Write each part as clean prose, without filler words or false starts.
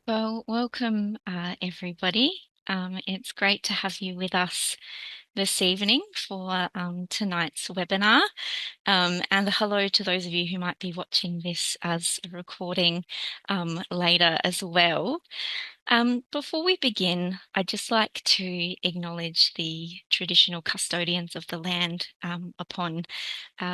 Well, welcome everybody. It's great to have you with us this evening for tonight's webinar. And hello to those of you who might be watching this as a recording later as well. Before we begin, I'd just like to acknowledge the traditional custodians of the land upon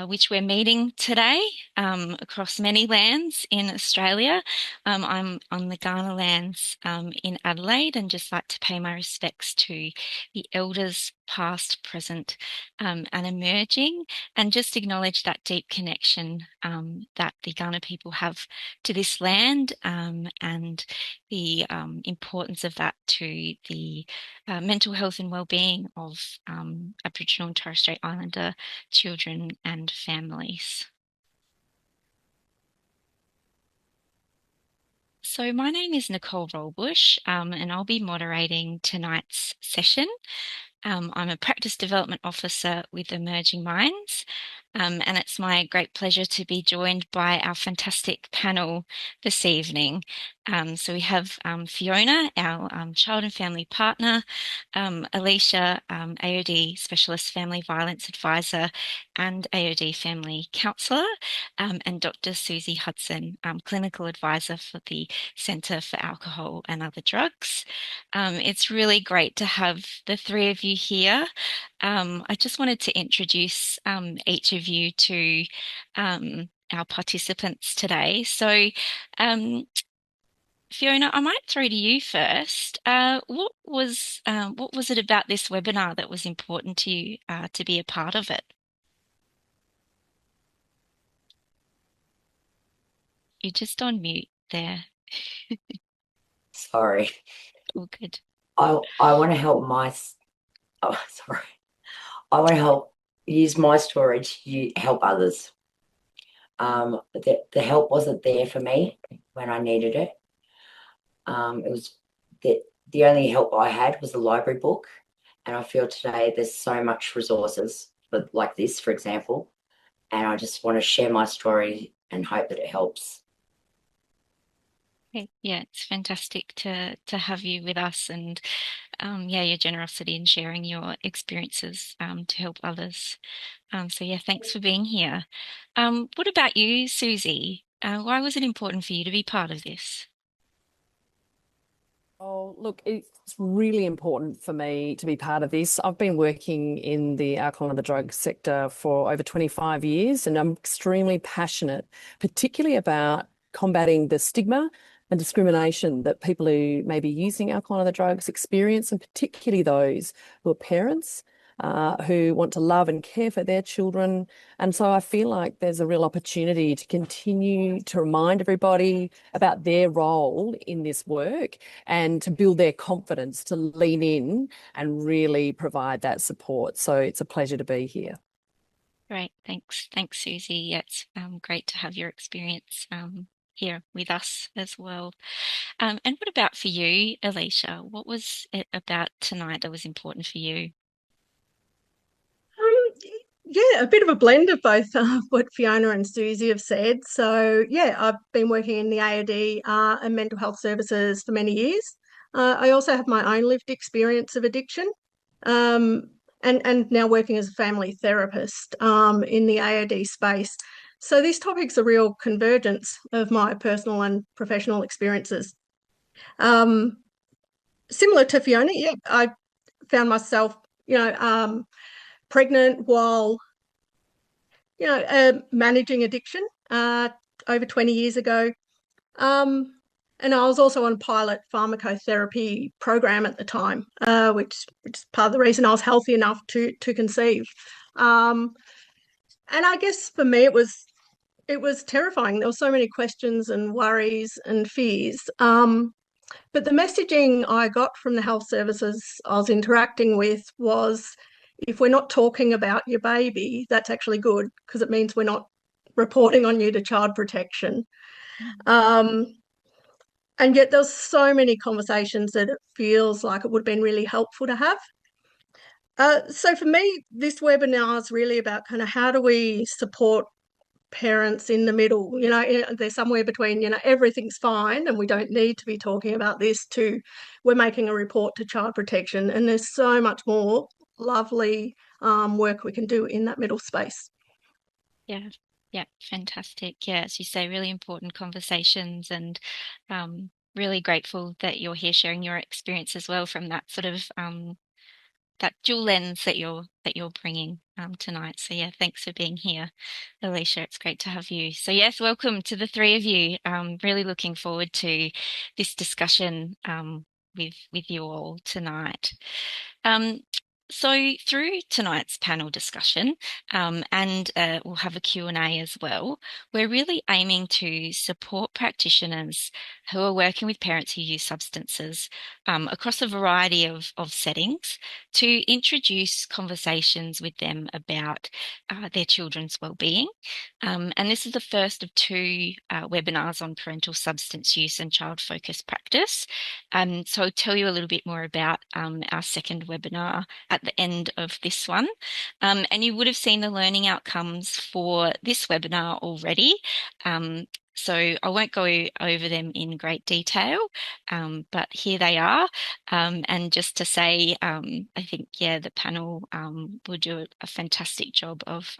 which we're meeting today across many lands in Australia. I'm on the Kaurna lands in Adelaide and just like to pay my respects to the elders past, present and emerging, and just acknowledge that deep connection that the Kaurna people have to this land and the importance of that to the mental health and well-being of Aboriginal and Torres Strait Islander children and families. So my name is Nicole Rollbusch, and I'll be moderating tonight's session. I'm a practice development officer with Emerging Minds, and it's my great pleasure to be joined by our fantastic panel this evening. So we have Fiona, our child and family partner, Alicia, AOD Specialist Family Violence Advisor and AOD Family Counsellor, and Dr. Suzie Hudson, Clinical Advisor for the Centre for Alcohol and Other Drugs. It's really great to have the three of you here. I just wanted to introduce each of you to our participants today. So, Fiona, I might throw to you first. What was it about this webinar that was important to you to be a part of it? You're just on mute there. Sorry. All good. I want to help sorry. I want to help use my story to help others. The help wasn't there for me when I needed it. It was the only help I had was the library book, and I feel today there's so much resources for like this, for example, and I just want to share my story and hope that it helps. Okay. Yeah, it's fantastic to have you with us, and yeah, your generosity in sharing your experiences to help others. So yeah, thanks for being here. What about you, Suzie? Why was it important for you to be part of this? Oh, look, it's really important for me to be part of this. I've been working in the alcohol and the drug sector for over 25 years, and I'm extremely passionate, particularly about combating the stigma and discrimination that people who may be using alcohol and other drugs experience, and particularly those who are parents who want to love and care for their children. And so I feel like there's a real opportunity to continue to remind everybody about their role in this work and to build their confidence to lean in and really provide that support. So it's a pleasure to be here. Great, thanks. Thanks, Suzie. Yeah, it's great to have your experience here with us as well. And what about for you, Alicia? What was it about tonight that was important for you? Yeah, a bit of a blend of both what Fiona and Suzie have said. So, yeah, I've been working in the AOD and mental health services for many years. I also have my own lived experience of addiction, um, and now working as a family therapist in the AOD space. So these topics are real convergence of my personal and professional experiences. Um, Similar to Fiona, yeah, I found myself, pregnant while managing addiction over 20 years ago. And I was also on a pilot pharmacotherapy program at the time, which is part of the reason I was healthy enough to conceive. And I guess for me, it was terrifying. There were so many questions and worries and fears. But the messaging I got from the health services I was interacting with was, if we're not talking about your baby, that's actually good because it means we're not reporting on you to child protection. Um, and yet there's so many conversations that it feels like it would have been really helpful to have. So for me, this webinar is really about kind of how do we support parents in the middle. They're somewhere between, everything's fine and we don't need to be talking about this, to we're making a report to Child Protection. And there's so much more lovely work we can do in that middle space. Yeah. Yeah, fantastic. Yeah, as you say, really important conversations, and really grateful that you're here sharing your experience as well from that sort of that dual lens that you're bringing tonight. So yeah, thanks for being here, Alicia. It's great to have you. So yes, welcome to the three of you. Really looking forward to this discussion with you all tonight. So through tonight's panel discussion, and we'll have a Q&A as well, we're really aiming to support practitioners who are working with parents who use substances across a variety of settings, to introduce conversations with them about their children's wellbeing. And this is the first of two webinars on parental substance use and child-focused practice. So I'll tell you a little bit more about our second webinar at the end of this one. And you would have seen the learning outcomes for this webinar already. So I won't go over them in great detail, but here they are. And just to say, I think, yeah, the panel will do a fantastic job of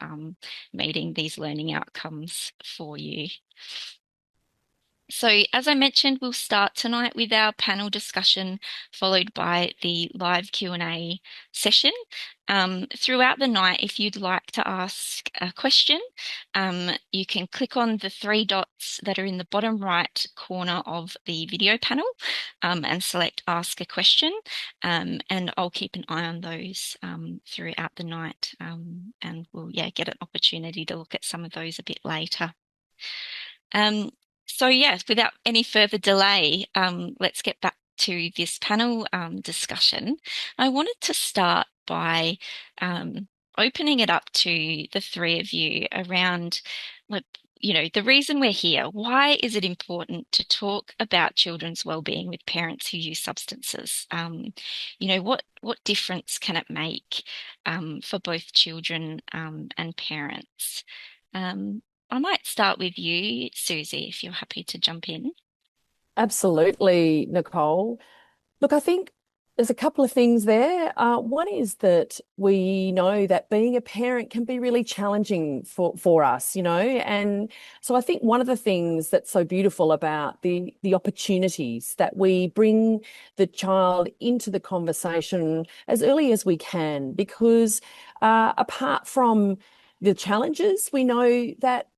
meeting these learning outcomes for you. So as I mentioned, we'll start tonight with our panel discussion, followed by the live Q&A session. Throughout the night, if you'd like to ask a question, you can click on the three dots that are in the bottom right corner of the video panel and select Ask a Question. And I'll keep an eye on those throughout the night, and we'll get an opportunity to look at some of those a bit later. So yes, without any further delay, let's get back to this panel discussion. I wanted to start by opening it up to the three of you around, the reason we're here. Why is it important to talk about children's wellbeing with parents who use substances? What difference can it make for both children and parents? I might start with you, Suzie, if you're happy to jump in. Absolutely, Nicole. Look, I think there's a couple of things there. One is that we know that being a parent can be really challenging for us, and so I think one of the things that's so beautiful about the opportunities that we bring the child into the conversation as early as we can, because apart from the challenges, we know that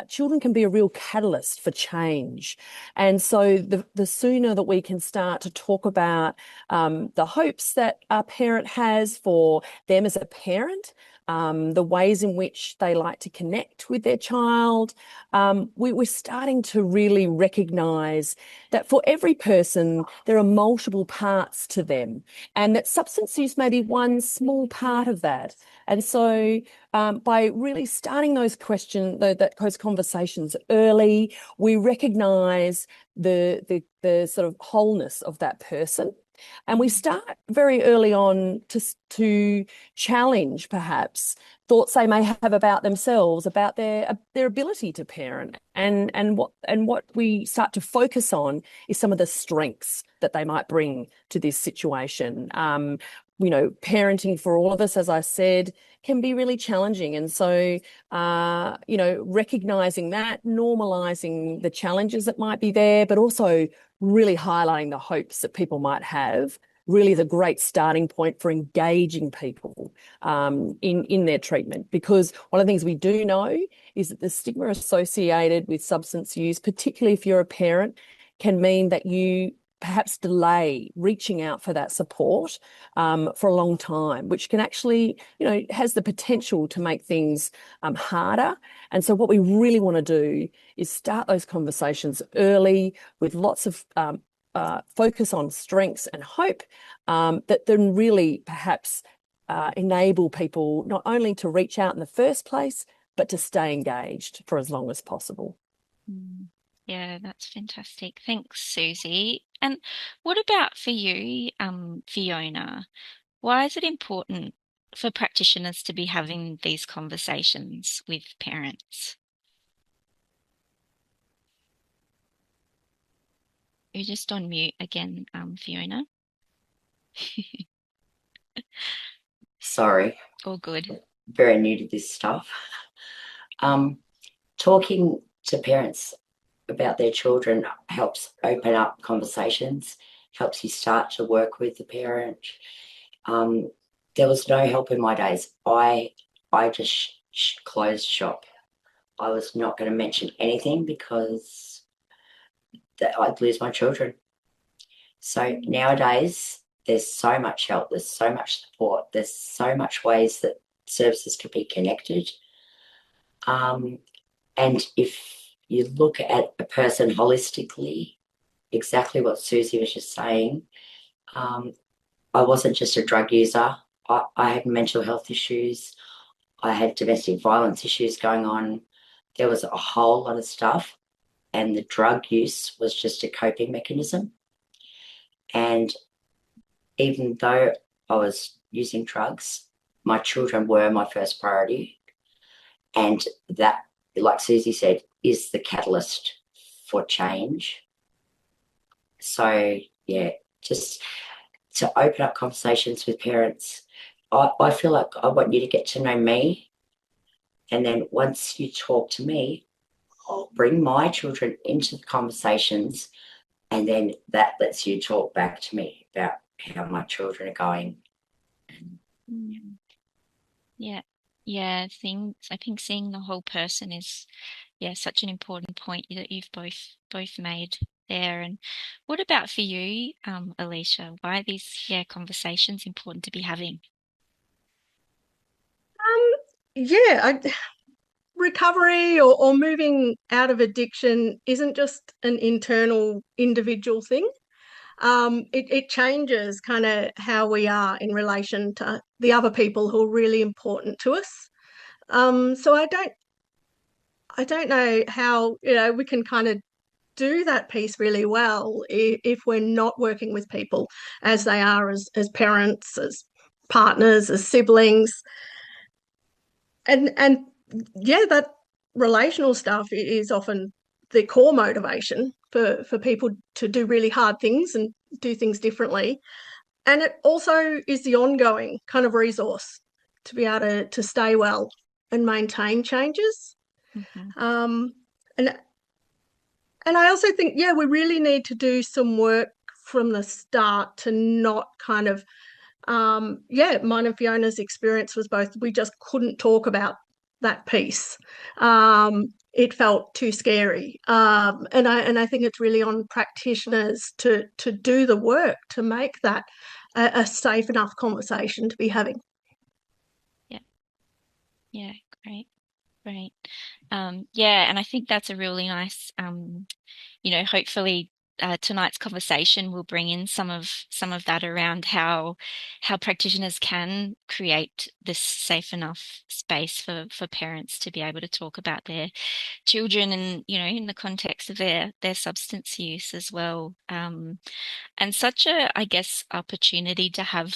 children can be a real catalyst for change. And so the sooner that we can start to talk about the hopes that a parent has for them as a parent, the ways in which they like to connect with their child, we're starting to really recognise that for every person, there are multiple parts to them, and that substance use may be one small part of that. And so by really starting those conversations early, we recognise the sort of wholeness of that person. And we start very early on to challenge perhaps thoughts they may have about themselves, about their ability to parent, and what we start to focus on is some of the strengths that they might bring to this situation. Parenting for all of us, as I said, can be really challenging. And so, recognizing that, normalizing the challenges that might be there, but also really highlighting the hopes that people might have, really is a great starting point for engaging people in their treatment. Because one of the things we do know is that the stigma associated with substance use, particularly if you're a parent, can mean that you perhaps delay reaching out for that support for a long time, which can actually, has the potential to make things harder. And so what we really want to do is start those conversations early with lots of focus on strengths and hope that then really perhaps enable people not only to reach out in the first place, but to stay engaged for as long as possible. Yeah, that's fantastic. Thanks, Suzie. And what about for you, Fiona? Why is it important for practitioners to be having these conversations with parents? You're just on mute again, Fiona. Sorry, All good. very new to this stuff. Talking to parents about their children helps open up conversations, helps you start to work with the parent. There was no help in my days. I just closed shop. I was not going to mention anything because I'd lose my children. So nowadays, there's so much help, there's so much support, there's so much ways that services can be connected. And if you look at a person holistically, exactly what Suzie was just saying, I wasn't just a drug user. I had mental health issues. I had domestic violence issues going on. There was a whole lot of stuff, and the drug use was just a coping mechanism. And even though I was using drugs, my children were my first priority. And that, like Suzie said, is the catalyst for change. So, yeah, just to open up conversations with parents. I feel like I want you to get to know me. And then once you talk to me, I'll bring my children into the conversations. And then that lets you talk back to me about how my children are going. Yeah. I think seeing the whole person is, such an important point that you've both made there. And what about for you, Alicia? Why are these conversations important to be having? Recovery or moving out of addiction isn't just an internal individual thing. It changes kind of how we are in relation to the other people who are really important to us. So I don't know how, we can kind of do that piece really well if we're not working with people as they are, as parents, as partners, as siblings. And that relational stuff is often the core motivation for people to do really hard things and do things differently. And it also is the ongoing kind of resource to be able to stay well and maintain changes. And I also think, we really need to do some work from the start to not kind of, mine and Fiona's experience was both, we just couldn't talk about that piece. It felt too scary. And I think it's really on practitioners to do the work to make that a safe enough conversation to be having. Yeah, great. And I think that's a really nice, hopefully tonight's conversation will bring in some of that around how practitioners can create this safe enough space for parents to be able to talk about their children and, in the context of their substance use as well. And such a, I guess, opportunity to have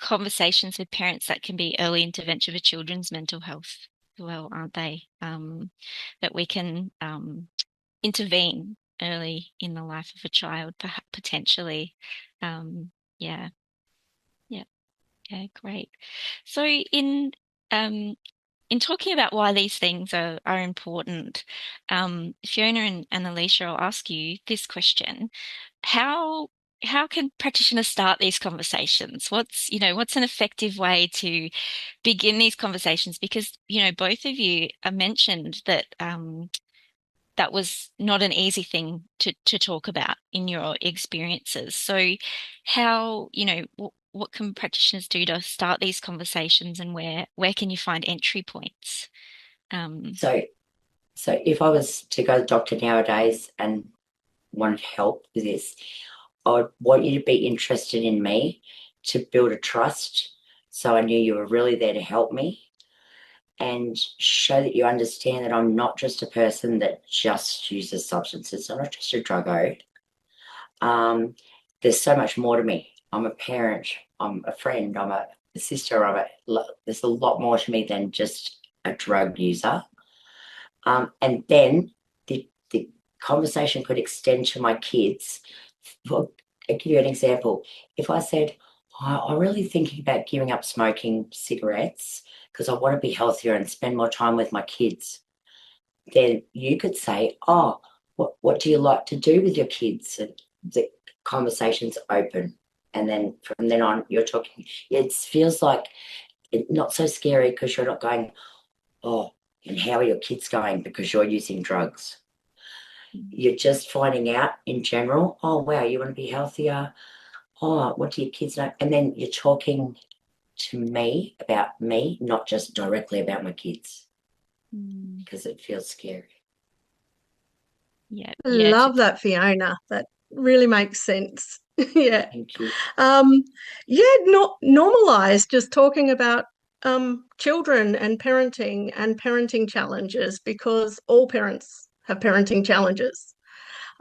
conversations with parents that can be early intervention for children's mental health as well, aren't they? That we can intervene early in the life of a child, perhaps potentially. Great. So in talking about why these things are important, Fiona and Alicia, I'll ask you this question: How can practitioners start these conversations? What's an effective way to begin these conversations? Because, both of you mentioned that that was not an easy thing to talk about in your experiences. So how, what can practitioners do to start these conversations, and where can you find entry points? So if I was to go to the doctor nowadays and wanted help with this, I would want you to be interested in me, to build a trust, so I knew you were really there to help me, and show that you understand that I'm not just a person that just uses substances. I'm not just a druggo. There's so much more to me. I'm a parent, I'm a friend, I'm a sister, there's a lot more to me than just a drug user. And then the conversation could extend to my kids. I'll give you an example. If I said, I'm really thinking about giving up smoking cigarettes because I want to be healthier and spend more time with my kids, then you could say, oh, what do you like to do with your kids? And the conversation's open. And then from then on, you're talking. It feels like not so scary because you're not going, oh, and how are your kids going because you're using drugs? You're just finding out in general, oh, wow, you want to be healthier? Oh, what do your kids know? And then you're talking to me about me, not just directly about my kids, because it feels scary. Yeah. I love that, Fiona. That really makes sense. Yeah. Thank you. Yeah, not normalize just talking about children and parenting challenges, because all parents have parenting challenges.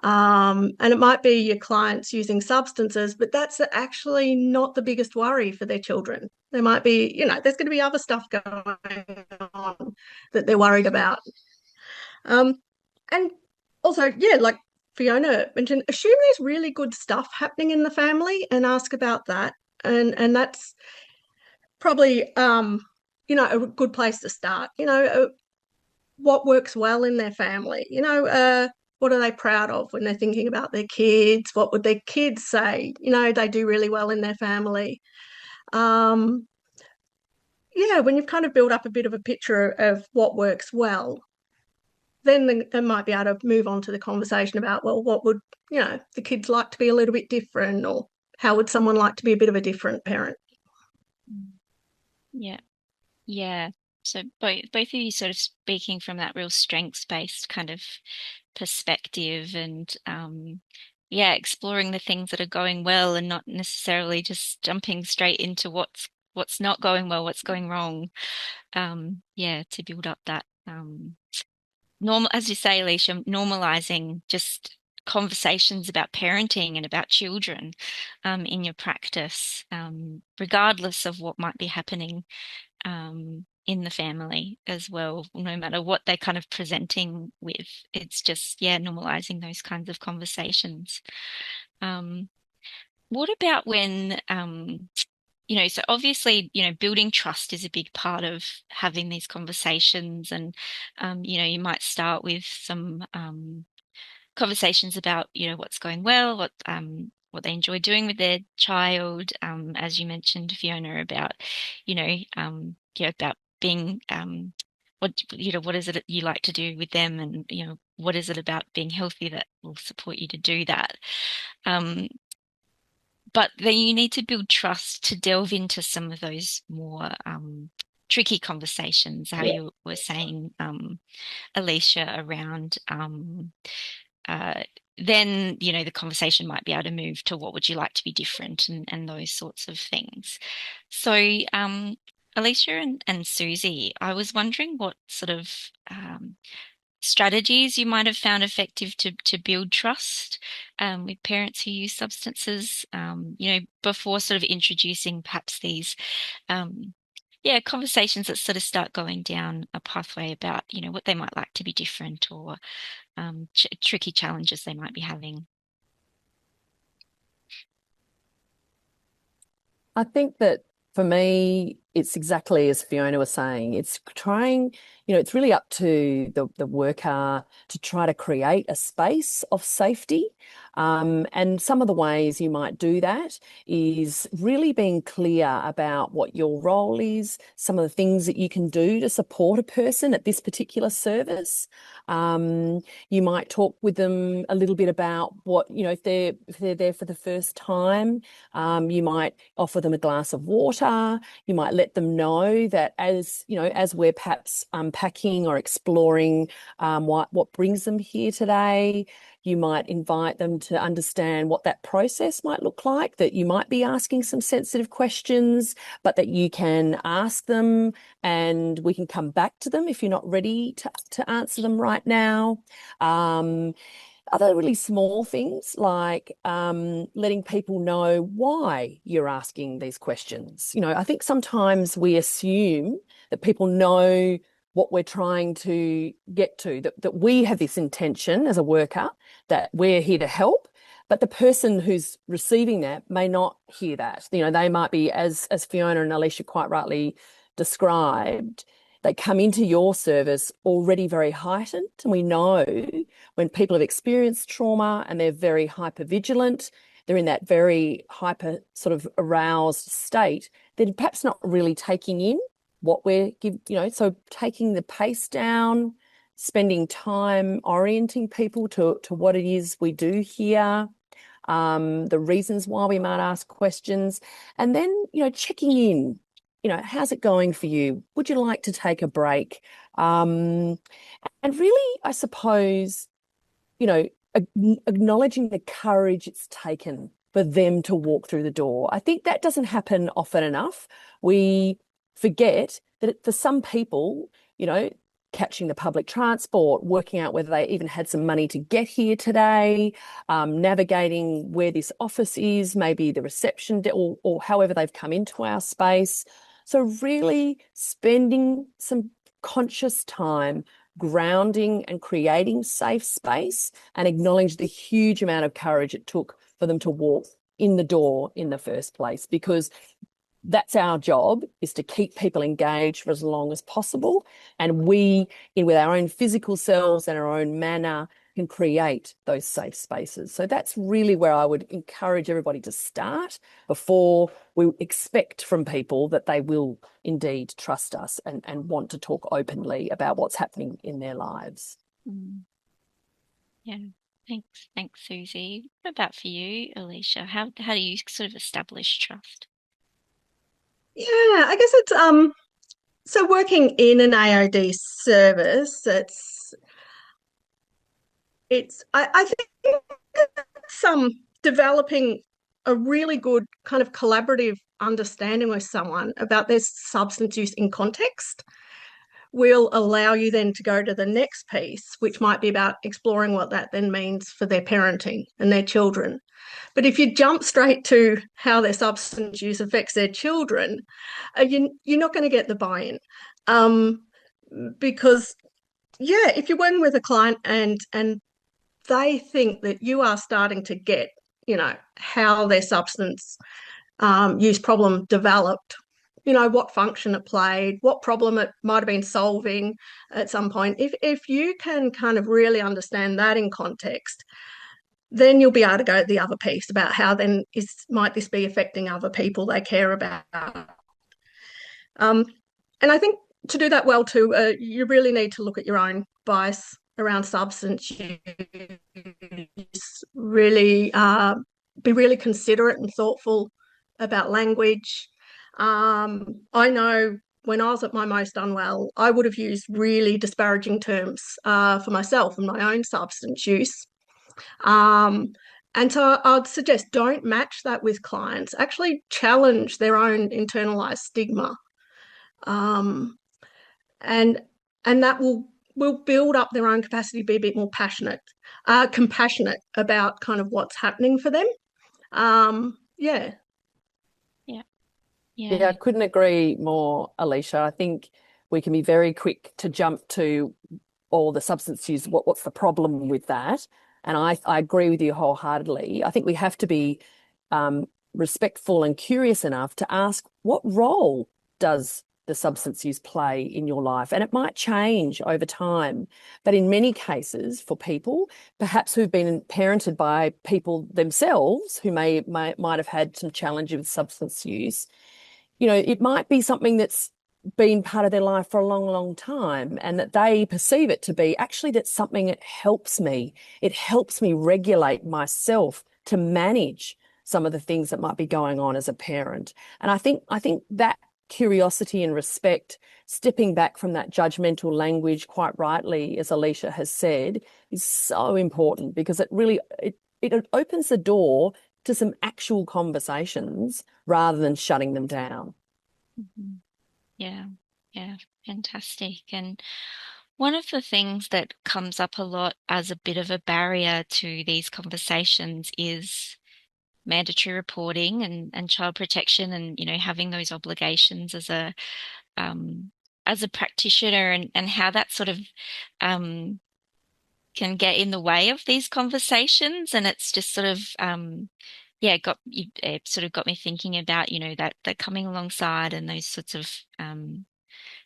And it might be your clients using substances, but that's actually not the biggest worry for their children. There might be, there's going to be other stuff going on that they're worried about. And also, yeah, like Fiona mentioned, assume there's really good stuff happening in the family and ask about that. And that's probably a good place to start. What works well in their family? What are they proud of when they're thinking about their kids? What would their kids say? They do really well in their family. Yeah, when you've kind of built up a bit of a picture of what works well, then they might be able to move on to the conversation about, well, what would, the kids like to be a little bit different, or how would someone like to be a bit of a different parent? Yeah. Yeah. So both of you sort of speaking from that real strengths-based kind of perspective, and exploring the things that are going well and not necessarily just jumping straight into what's not going well, what's going wrong. To build up that normal, as you say, Alicia, normalizing just conversations about parenting and about children in your practice, regardless of what might be happening in the family as well, no matter what they're kind of presenting with. It's just, normalizing those kinds of conversations. What about when, so obviously, building trust is a big part of having these conversations. And, you might start with some conversations about, what's going well, what they enjoy doing with their child. As you mentioned, Fiona, about, about being, what is it that you like to do with them, and, what is it about being healthy that will support you to do that? But then you need to build trust to delve into some of those more tricky conversations, how you were saying, Alicia, around then, the conversation might be able to move to what would you like to be different, and those sorts of things. So, Alicia and Suzie, I was wondering what sort of strategies you might have found effective to build trust with parents who use substances, before sort of introducing perhaps these conversations that sort of start going down a pathway about, what they might like to be different, or tricky challenges they might be having. I think that for me, it's exactly as Fiona was saying. It's trying, it's really up to the worker to try to create a space of safety. And some of the ways you might do that is really being clear about what your role is, some of the things that you can do to support a person at this particular service. You might talk with them a little bit about what, if they're there for the first time, you might offer them a glass of water. You might let them know that as we're perhaps unpacking or exploring what brings them here today, you might invite them to understand what that process might look like, that you might be asking some sensitive questions, but that you can ask them and we can come back to them if you're not ready to answer them right now. Other really small things like letting people know why you're asking these questions. I think sometimes we assume that people know what we're trying to get to, that we have this intention as a worker, that we're here to help, but the person who's receiving that may not hear that. You know, they might be, as Fiona and Alicia quite rightly described, they come into your service already very heightened. And we know when people have experienced trauma and they're very hypervigilant, they're in that very hyper sort of aroused state, they're perhaps not really taking in what we're giving, you know, so taking the pace down, spending time orienting people to what it is we do here, the reasons why we might ask questions, and then, you know, checking in. You know, how's it going for you? Would you like to take a break? And really, I suppose, you know, acknowledging the courage it's taken for them to walk through the door. I think that doesn't happen often enough. We forget that for some people, you know, catching the public transport, working out whether they even had some money to get here today, navigating where this office is, maybe the reception or however they've come into our space. So really spending some conscious time grounding and creating safe space, and acknowledge the huge amount of courage it took for them to walk in the door in the first place, because that's our job, is to keep people engaged for as long as possible. And we, with our own physical selves and our own manner, can create those safe spaces. So that's really where I would encourage everybody to start before we expect from people that they will indeed trust us and want to talk openly about what's happening in their lives. Yeah, thanks, Suzie. What about for you, Alicia? How do you sort of establish trust? Yeah, I guess it's so working in an AOD service, I think it's developing a really good kind of collaborative understanding with someone about their substance use in context will allow you then to go to the next piece, which might be about exploring what that then means for their parenting and their children. But if you jump straight to how their substance use affects their children, you're not going to get the buy-in. Because, yeah, if you're working with a client and they think that you are starting to get, you know, how their substance use problem developed, you know, what function it played, what problem it might have been solving at some point. If you can kind of really understand that in context, then you'll be able to go to the other piece about how then might this be affecting other people they care about. And I think to do that well too, you really need to look at your own bias around substance use, really be really considerate and thoughtful about language. I know when I was at my most unwell, I would have used really disparaging terms for myself and my own substance use. And so I'd suggest don't match that with clients. Actually challenge their own internalized stigma. And that will build up their own capacity to be a bit more compassionate about kind of what's happening for them. Yeah, I couldn't agree more, Alicia. I think we can be very quick to jump to all the substance use. What's the problem with that? And I agree with you wholeheartedly. I think we have to be respectful and curious enough to ask, what role does the substance use play in your life? And it might change over time. But in many cases, for people, perhaps who've been parented by people themselves who might have had some challenges with substance use, you know, it might be something that's been part of their life for a long, long time, and that they perceive it to be actually that's something that helps me. It helps me regulate myself to manage some of the things that might be going on as a parent. And I think that curiosity and respect, stepping back from that judgmental language, quite rightly, as Alicia has said, is so important, because it really it opens the door to some actual conversations rather than shutting them down. Yeah, fantastic. And one of the things that comes up a lot as a bit of a barrier to these conversations is mandatory reporting and child protection, and, you know, having those obligations as a as a practitioner and how that sort of can get in the way of these conversations. And it's just sort of it sort of got me thinking about, that coming alongside and those sorts of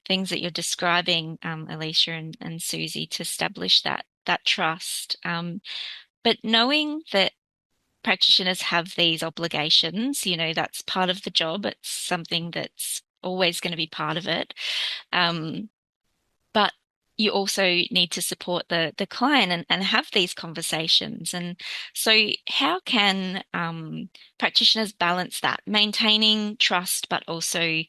things that you're describing, Alicia and Suzie, to establish that trust. But knowing that practitioners have these obligations, that's part of the job. It's something that's always going to be part of it. But you also need to support the client and have these conversations. And so how can practitioners balance that, maintaining trust, but also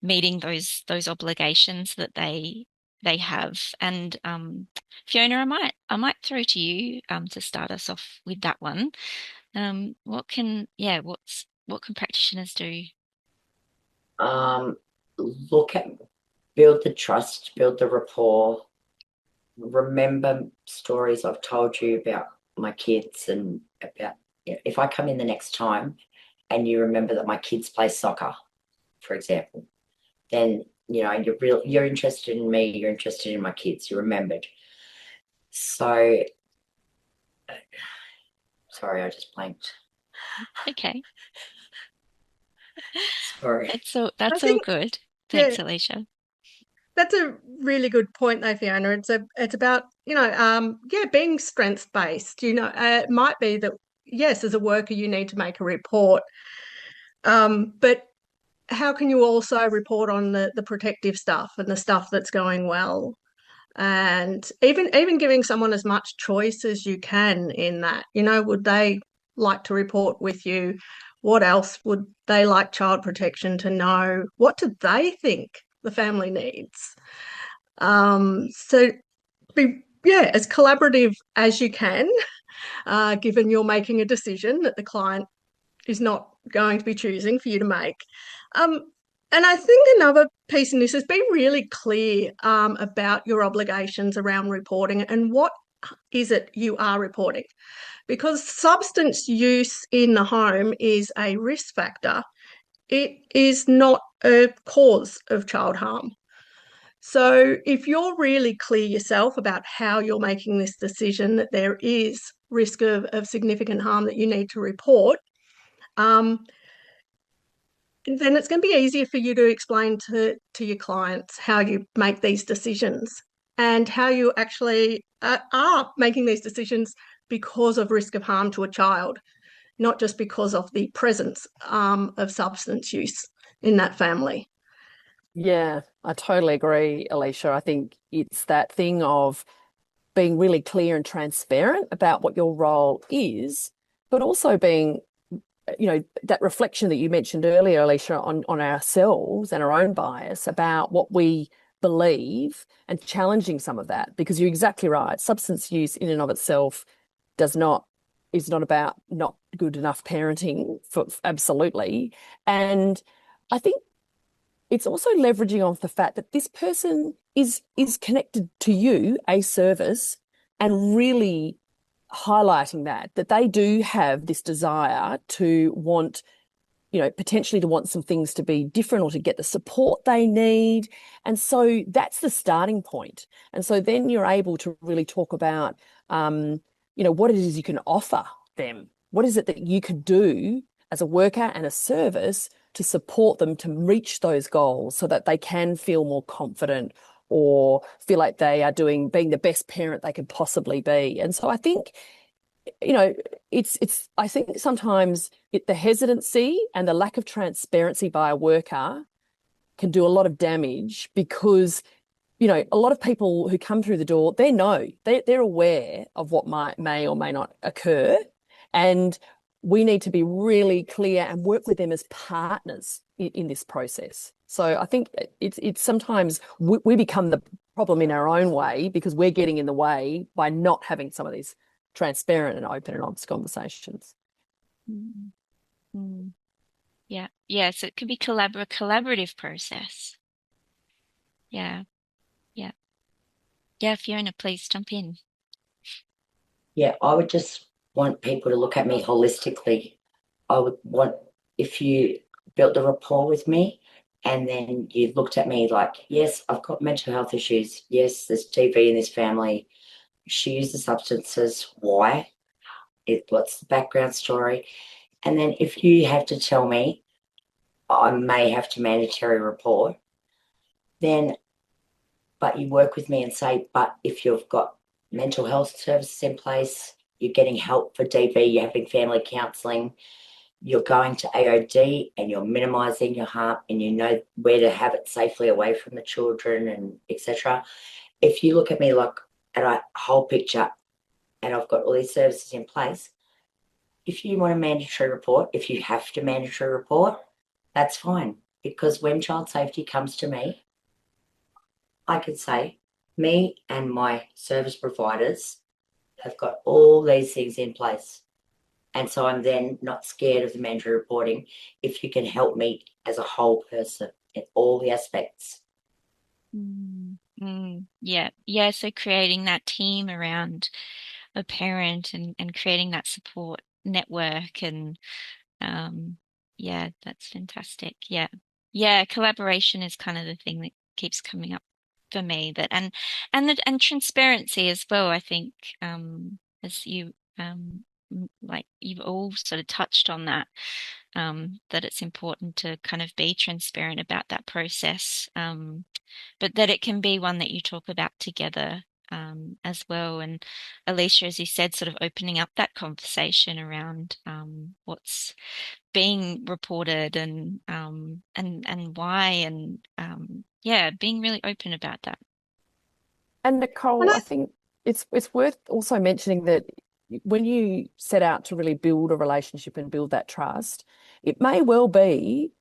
meeting those obligations that they have? And Fiona, I might throw to you to start us off with that one. What can practitioners do? Build the trust, build the rapport. Remember stories I've told you about my kids, and about, if I come in the next time and you remember that my kids play soccer, for example, then you're interested in me, you're interested in my kids, you remembered. So sorry, I just blanked. Okay. Sorry. That's all good. Thanks, Alicia. That's a really good point, though, Fiona. It's about being strengths based. It might be that, yes, as a worker you need to make a report, but how can you also report on the protective stuff and the stuff that's going well, and even giving someone as much choice as you can in that. Would they like to report with you? What else would they like child protection to know? What do they think the family needs? So be as collaborative as you can, given you're making a decision that the client is not going to be choosing for you to make. And I think another piece in this is be really clear about your obligations around reporting and what is it you are reporting. Because substance use in the home is a risk factor. It is not a cause of child harm. So if you're really clear yourself about how you're making this decision, that there is risk of significant harm that you need to report, then it's going to be easier for you to explain to your clients how you make these decisions and how you actually are making these decisions because of risk of harm to a child, not just because of the presence of substance use in that family. Yeah, I totally agree, Alicia. I think it's that thing of being really clear and transparent about what your role is, but also being, that reflection that you mentioned earlier, Alicia, on ourselves and our own bias about what we believe, and challenging some of that, because you're exactly right. Substance use in and of itself is not about not good enough parenting, absolutely. And I think it's also leveraging off the fact that this person is connected to you, a service, and really highlighting that they do have this desire to want, potentially to want some things to be different or to get the support they need. And so that's the starting point. And so then you're able to really talk about, what it is you can offer them. What is it that you could do as a worker and a service to support them to reach those goals so that they can feel more confident or feel like they are being the best parent they could possibly be. And so I think, I think sometimes the hesitancy and the lack of transparency by a worker can do a lot of damage, because, a lot of people who come through the door, they're aware of what may or may not occur. And we need to be really clear and work with them as partners in this process. So I think it's sometimes we become the problem in our own way, because we're getting in the way by not having some of these transparent and open and honest conversations. Mm-hmm. Yeah. So it could be a collaborative process. Yeah. Fiona, please jump in. Yeah, I would just want people to look at me holistically. I would want, if you built the rapport with me And then you looked at me like, yes, I've got mental health issues. Yes, there's TV in this family. She uses substances. Why? What's the background story? And then if you have to tell me I may have to mandatory report, then, but you work with me and say, but if you've got mental health services in place, you're getting help for DB, you're having family counselling, you're going to AOD and you're minimising your harm and you know where to have it safely away from the children and etc. If you look at me like at a whole picture and I've got all these services in place, if you want a mandatory report, if you have to mandatory report, that's fine. Because when child safety comes to me, I can say, me and my service providers have got all these things in place. And so I'm then not scared of the mandatory reporting if you can help me as a whole person in all the aspects. Yeah. Yeah. So creating that team around a parent and creating that support network and yeah, that's fantastic. Yeah. Yeah, collaboration is kind of the thing that keeps coming up for me. That and transparency as well, I think, as you like you've all sort of touched on that, that it's important to kind of be transparent about that process. But that it can be one that you talk about together as well. And Alicia, as you said, sort of opening up that conversation around what's being reported and why and yeah, being really open about that. And Nicole, I think it's worth also mentioning that when you set out to really build a relationship and build that trust, it may well be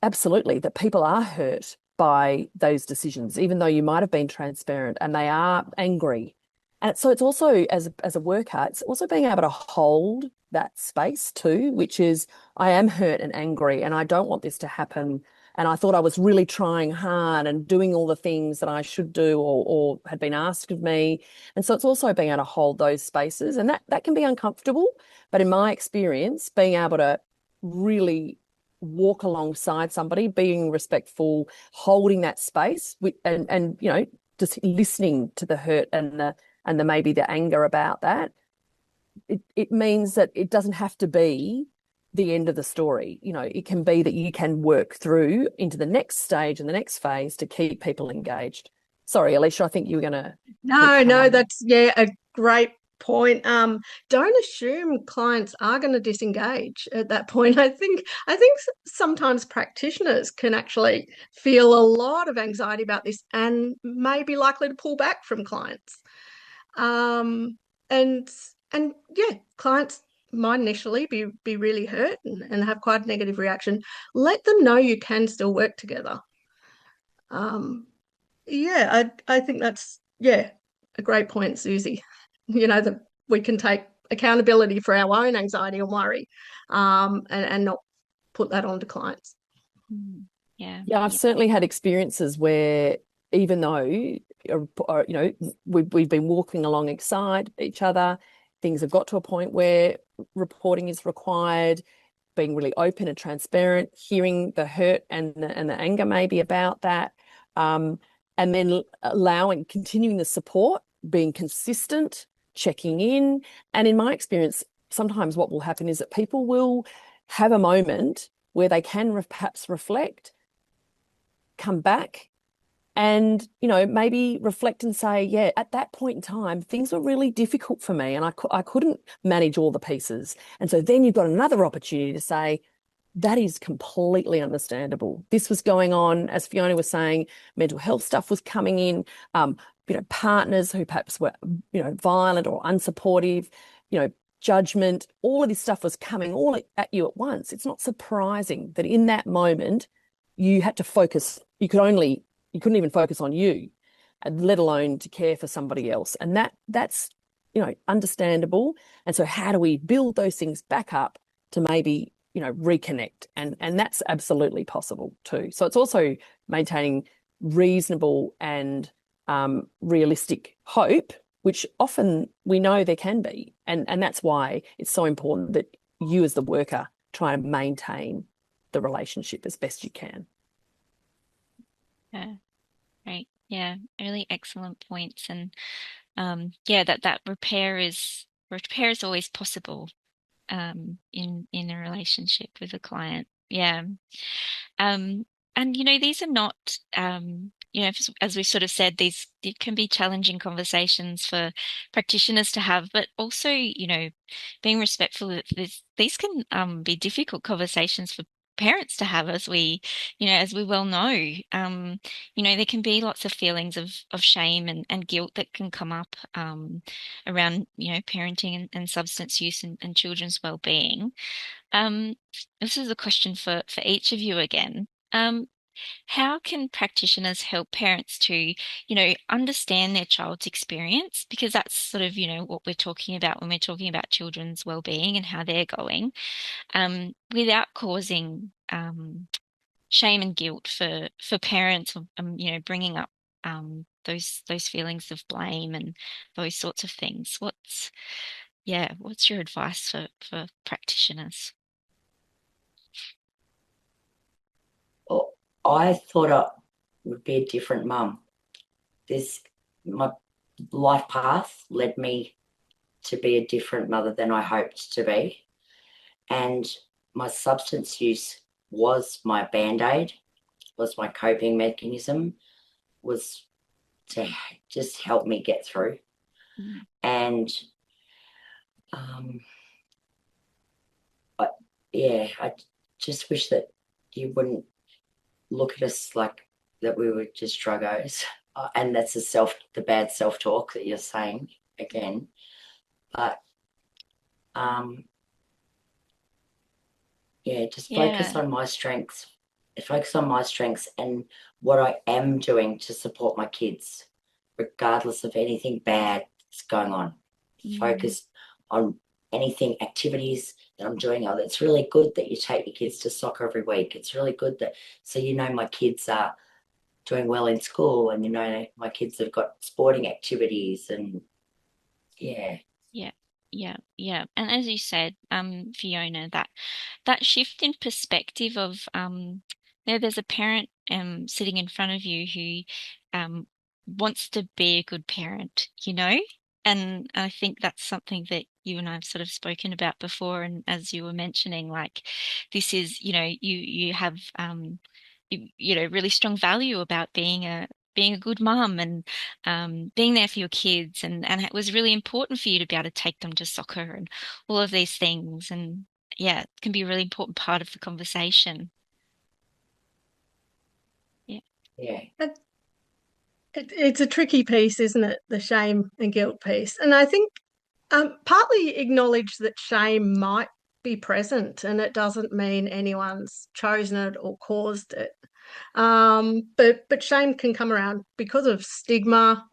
absolutely that people are hurt by those decisions, even though you might have been transparent, and they are angry. And so it's also, as a worker, it's also being able to hold that space too, which is, I am hurt and angry and I don't want this to happen. And I thought I was really trying hard and doing all the things that I should do or had been asked of me. And so it's also being able to hold those spaces. And that can be uncomfortable. But in my experience, being able to really walk alongside somebody, being respectful, holding that space, and you know, just listening to the hurt and the maybe the anger about that, it means that it doesn't have to be the end of the story. You know, it can be that you can work through into the next stage and the next phase to keep people engaged. Sorry, Alicia, I think you were going to. No, that's a great point. Don't assume clients are going to disengage at that point. I think sometimes practitioners can actually feel a lot of anxiety about this and may be likely to pull back from clients. And yeah, clients might initially be really hurt and have quite a negative reaction. Let them know you can still work together. Yeah, I think that's a great point, Suzie. You know, that we can take accountability for our own anxiety and worry, and not put that onto clients. Yeah. Yeah, I've certainly had experiences where even though you know, we've been walking alongside each other, things have got to a point where reporting is required, being really open and transparent, hearing the hurt and the anger maybe about that, and then continuing the support, being consistent, checking in. And in my experience, sometimes what will happen is that people will have a moment where they can perhaps reflect, come back, and, you know, maybe reflect and say, yeah, at that point in time, things were really difficult for me and I couldn't manage all the pieces. And so then you've got another opportunity to say, that is completely understandable. This was going on, as Fiona was saying, mental health stuff was coming in, you know, partners who perhaps were, you know, violent or unsupportive, you know, judgment, all of this stuff was coming all at you at once. It's not surprising that in that moment you had to focus. You couldn't even focus on you, let alone to care for somebody else. And that's, you know, understandable. And so how do we build those things back up to maybe, you know, reconnect? And that's absolutely possible too. So it's also maintaining reasonable and realistic hope, which often we know there can be. And that's why it's so important that you as the worker try and maintain the relationship as best you can. Yeah, great. Yeah, really excellent points. And yeah, that repair is always possible in a relationship with a client. Yeah. Um, and these are not as we sort of said, these it can be challenging conversations for practitioners to have, but also, being respectful that these can be difficult conversations for parents to have, as we well know. There can be lots of feelings of shame and guilt that can come up around, parenting and substance use and children's well-being. Um, this is a question for each of you again. How can practitioners help parents to, understand their child's experience? Because that's sort of, what we're talking about when we're talking about children's well-being and how they're going, without causing shame and guilt for parents, bringing up those feelings of blame and those sorts of things. What's your advice for practitioners? Well, I thought I would be a different mum. My life path led me to be a different mother than I hoped to be. And my substance use was my band-aid, was my coping mechanism, was to just help me get through. Mm. And I just wish that you wouldn't look at us like that we were just druggos. And that's the bad self-talk that you're saying again. But just focus on my strengths. Focus on my strengths and what I am doing to support my kids, regardless of anything bad that's going on. Focus on anything, activities that I'm doing. Oh, it's really good that you take your kids to soccer every week. It's really good that, so my kids are doing well in school, and my kids have got sporting activities, and yeah. Yeah. And as you said, Fiona, that shift in perspective of there's a parent sitting in front of you who wants to be a good parent, and I think that's something that you and I have sort of spoken about before. And as you were mentioning, like this is, you have really strong value about being a good mum and being there for your kids, and it was really important for you to be able to take them to soccer and all of these things. And yeah, it can be a really important part of the conversation. Yeah. Yeah. It's a tricky piece, isn't it? The shame and guilt piece. And I think partly acknowledge that shame might be present and it doesn't mean anyone's chosen it or caused it. But shame can come around because of stigma,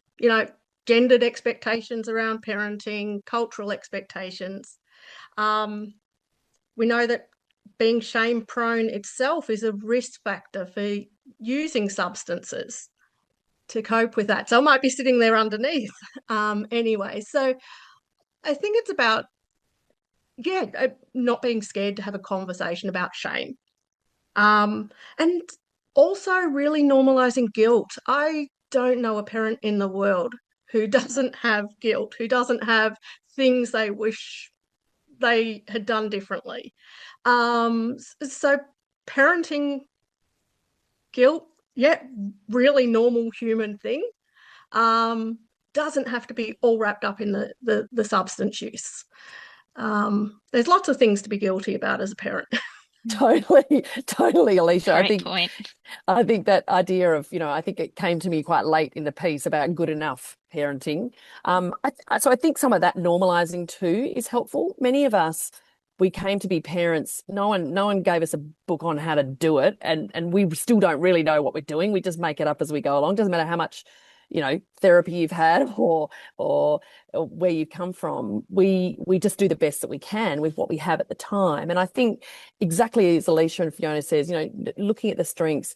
gendered expectations around parenting, cultural expectations. We know that being shame prone itself is a risk factor for using substances to cope with that. So it might be sitting there underneath anyway. So I think it's about, not being scared to have a conversation about shame. And also really normalizing guilt. I don't know a parent in the world who doesn't have guilt, who doesn't have things they wish they had done differently. So parenting guilt, really normal human thing. Doesn't have to be all wrapped up in the substance use. There's lots of things to be guilty about as a parent. Totally, Alicia. Great point. I think that idea of, I think it came to me quite late in the piece about good enough parenting. So I think some of that normalizing too is helpful. Many of us, we came to be parents. No one gave us a book on how to do it, and we still don't really know what we're doing. We just make it up as we go along. Doesn't matter how much, therapy you've had or where you've come from. We just do the best that we can with what we have at the time. And I think exactly as Alicia and Fiona says, looking at the strengths,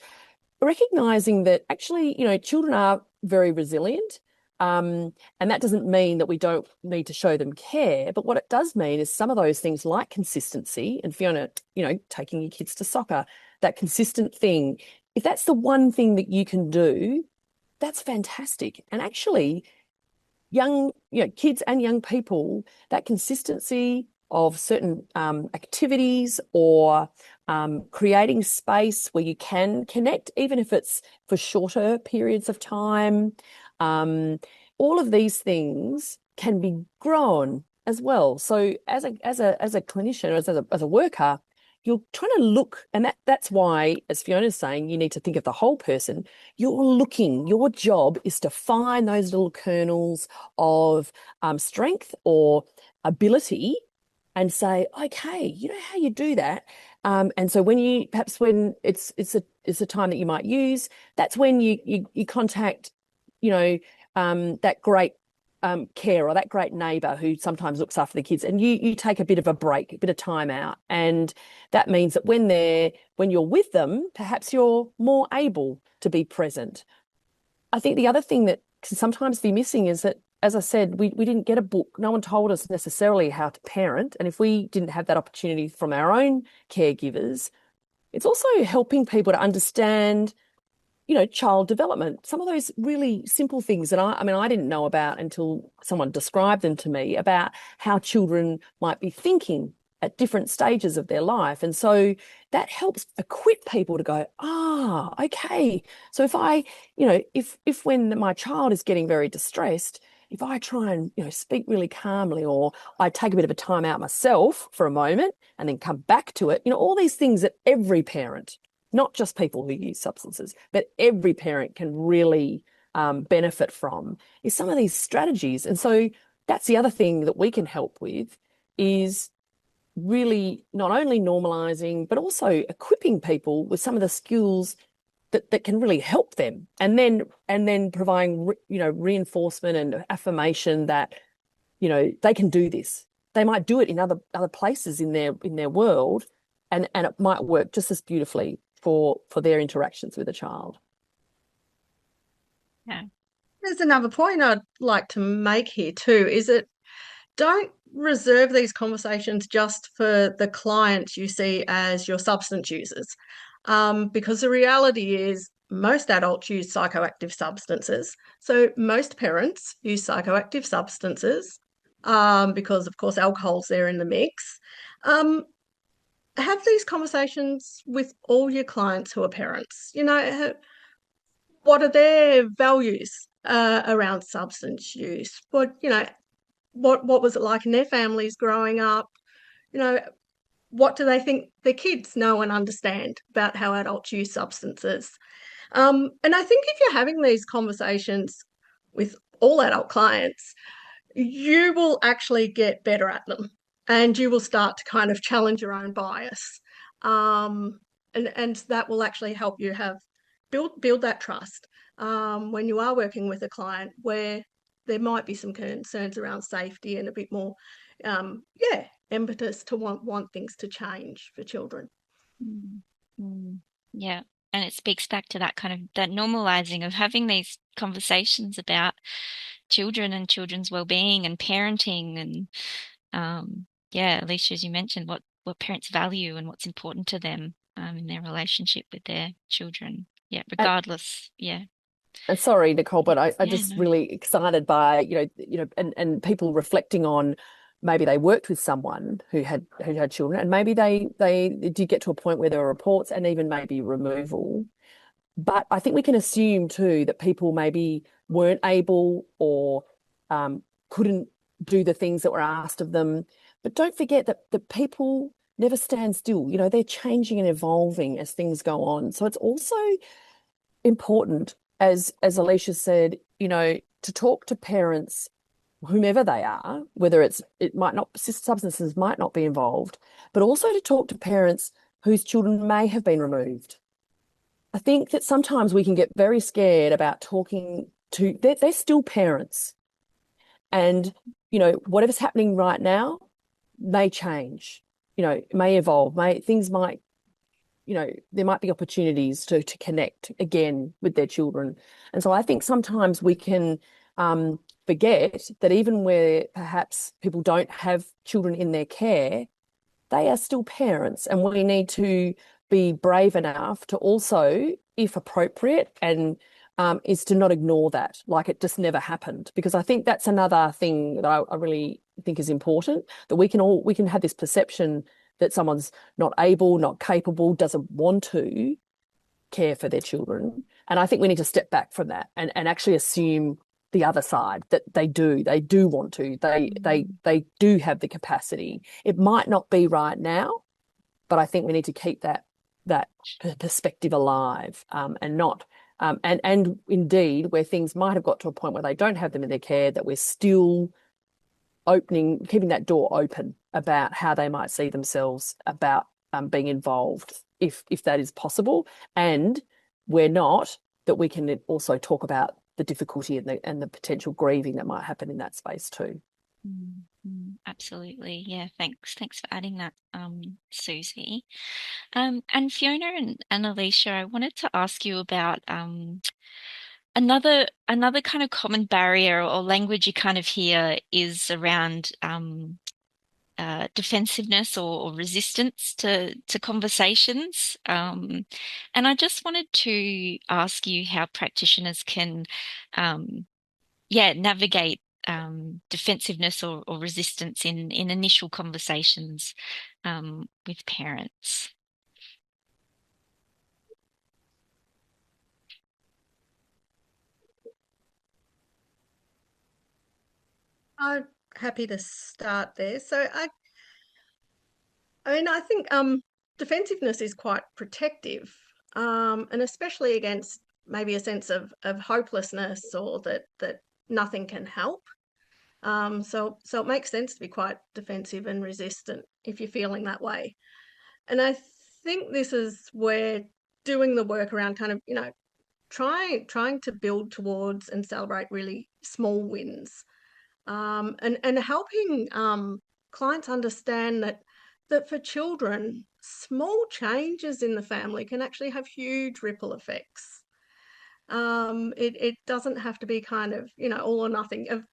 recognizing that actually, children are very resilient. And that doesn't mean that we don't need to show them care. But what it does mean is some of those things like consistency, and Fiona, taking your kids to soccer, that consistent thing if that's the one thing that you can do, that's fantastic. And actually, kids and young people, that consistency of certain activities or creating space where you can connect, even if it's for shorter periods of time, all of these things can be grown as well. So as a clinician, or as a worker, you're trying to look, and that's why, as Fiona's saying, you need to think of the whole person. Your job is to find those little kernels of strength or ability and say, okay, you know how you do that. And so when it's a time that you might use, that's when you contact, that great care or that great neighbour who sometimes looks after the kids, and you take a bit of a break, a bit of time out. And that means that when you're with them, perhaps you're more able to be present. I think the other thing that can sometimes be missing is that, as I said, we didn't get a book. No one told us necessarily how to parent. And if we didn't have that opportunity from our own caregivers, it's also helping people to understand, child development, some of those really simple things that I didn't know about until someone described them to me, about how children might be thinking at different stages of their life. And so that helps equip people to go, okay. So if when my child is getting very distressed, if I try and, speak really calmly, or I take a bit of a time out myself for a moment and then come back to it, all these things that every parent, not just people who use substances, but every parent can really benefit from, is some of these strategies. And so that's the other thing that we can help with, is really not only normalising, but also equipping people with some of the skills that can really help them, and then providing reinforcement and affirmation that they can do this. They might do it in other places in their world, and it might work just as beautifully for their interactions with a child. Yeah. There's another point I'd like to make here too, is that don't reserve these conversations just for the clients you see as your substance users. Because the reality is most adults use psychoactive substances. So most parents use psychoactive substances because, of course, alcohol's there in the mix. Have these conversations with all your clients who are parents. What are their values around substance use? What was it like in their families growing up? What do they think their kids know and understand about how adults use substances? And I think if you're having these conversations with all adult clients, you will actually get better at them, and you will start to kind of challenge your own bias. And that will actually help you build that trust when you are working with a client where there might be some concerns around safety and a bit more, impetus to want things to change for children. Yeah. And it speaks back to that kind of that normalizing of having these conversations about children and children's well-being and parenting, and Alicia, as you mentioned, what parents value and what's important to them in their relationship with their children. Yeah, regardless. And sorry, Nicole, but I just really excited by, and people reflecting on, maybe they worked with someone who had children, and maybe they did get to a point where there were reports and even maybe removal. But I think we can assume too that people maybe weren't able or couldn't do the things that were asked of them. But don't forget that the people never stand still. They're changing and evolving as things go on. So it's also important, as Alicia said, to talk to parents, whomever they are, whether substances might not be involved, but also to talk to parents whose children may have been removed. I think that sometimes we can get very scared about talking to, they're still parents. And, whatever's happening right now may change, may evolve, there might be opportunities to connect again with their children. And so I think sometimes we can forget that even where perhaps people don't have children in their care, they are still parents, and we need to be brave enough to also, if appropriate, and is to not ignore that, like it just never happened. Because I think that's another thing that I really think is important, that we can have this perception that someone's not able, not capable, doesn't want to care for their children. And I think we need to step back from that and actually assume the other side, that they do want to, they do have the capacity. It might not be right now, but I think we need to keep that perspective alive, and not and indeed where things might have got to a point where they don't have them in their care, that we're still keeping that door open about how they might see themselves about being involved, if that is possible. And we're not, that we can also talk about the difficulty and the potential grieving that might happen in that space too. Absolutely. Yeah, thanks for adding that, Suzie. And Fiona and Alicia, I wanted to ask you about another kind of common barrier or language you kind of hear is around defensiveness or resistance to conversations. And I just wanted to ask you how practitioners can navigate defensiveness or resistance in initial conversations with parents. I'm happy to start there. So I mean, I think defensiveness is quite protective, and especially against maybe a sense of hopelessness, or that nothing can help. So it makes sense to be quite defensive and resistant if you're feeling that way. And I think this is where doing the work around kind of, trying to build towards and celebrate really small wins, and helping clients understand that for children, small changes in the family can actually have huge ripple effects. It doesn't have to be kind of, all or nothing.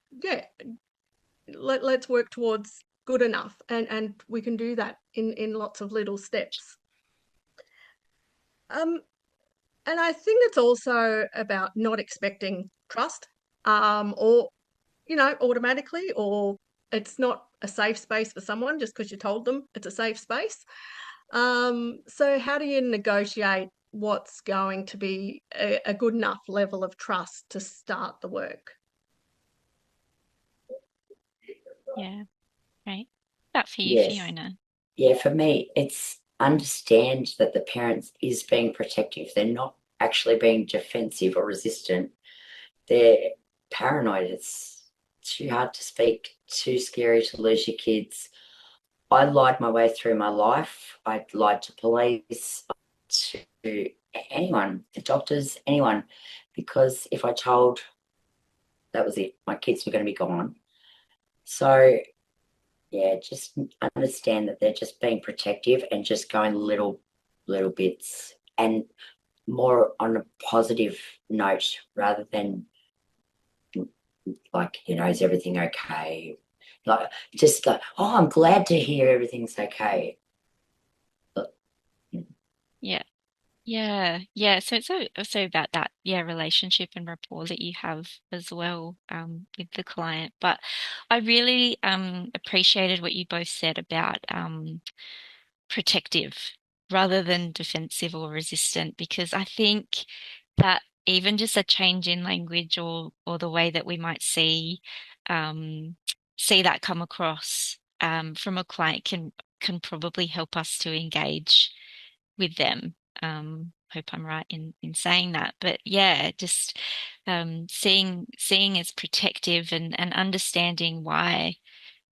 Let's work towards good enough, and we can do that in lots of little steps. And I think it's also about not expecting trust, or automatically, or it's not a safe space for someone just because you told them it's a safe space. So how do you negotiate what's going to be a good enough level of trust to start the work? Yeah, right. That for you, Yes. Fiona? Yeah, for me, it's understand that the parents is being protective. They're not actually being defensive or resistant. They're paranoid. It's too hard to speak, too scary to lose your kids. I lied my way through my life. I lied to police, to anyone, the doctors, anyone, because if I told, that was it, my kids were going to be gone. So yeah, just understand that they're just being protective and just going little bits, and more on a positive note rather than like, is everything okay? Like, just like, oh, I'm glad to hear everything's okay. Yeah. So it's also about that, relationship and rapport that you have as well with the client. But I really appreciated what you both said about protective rather than defensive or resistant, because I think that even just a change in language or the way that we might see that come across from a client can probably help us to engage with them. Hope I'm right in saying that, but yeah, just seeing as protective and understanding why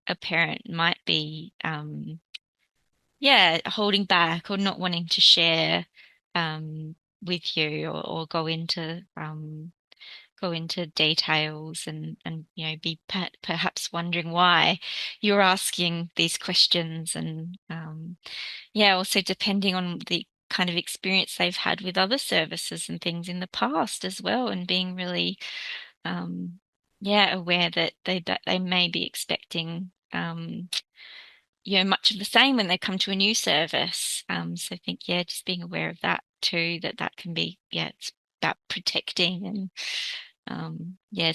a parent might be holding back or not wanting to share with you, or go into details, and be perhaps wondering why you're asking these questions, and also depending on the kind of experience they've had with other services and things in the past as well, and being really aware that they may be expecting much of the same when they come to a new service. So I think, just being aware of that too, that can be, it's about protecting and,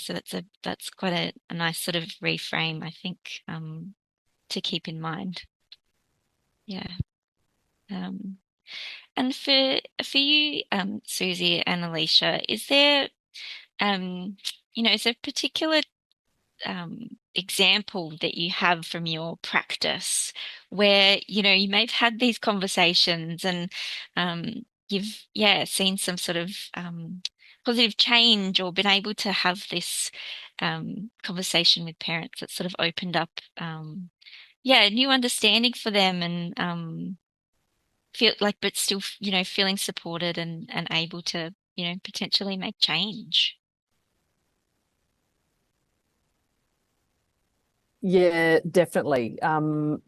so that's quite a nice sort of reframe, I think, to keep in mind. Yeah. And for you, Suzie and Alicia, is there, is there a particular example that you have from your practice where, you may have had these conversations and you've, seen some sort of positive change or been able to have this conversation with parents that sort of opened up, a new understanding for them and feel like, but still, feeling supported and able to, potentially make change. Yeah, definitely.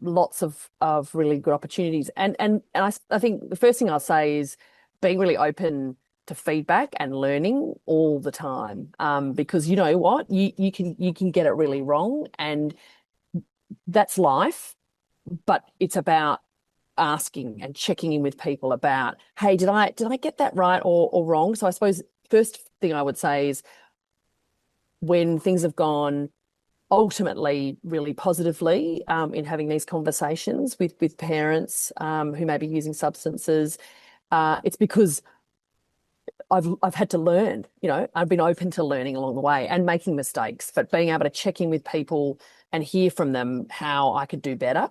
Lots of really good opportunities. And I think the first thing I'll say is being really open to feedback and learning all the time. Because you know what? You can get it really wrong, and that's life. But it's about asking and checking in with people about, hey, did I get that right or wrong? So I suppose first thing I would say is when things have gone ultimately really positively in having these conversations with parents who may be using substances, it's because I've had to learn. I've been open to learning along the way and making mistakes, but being able to check in with people and hear from them how I could do better.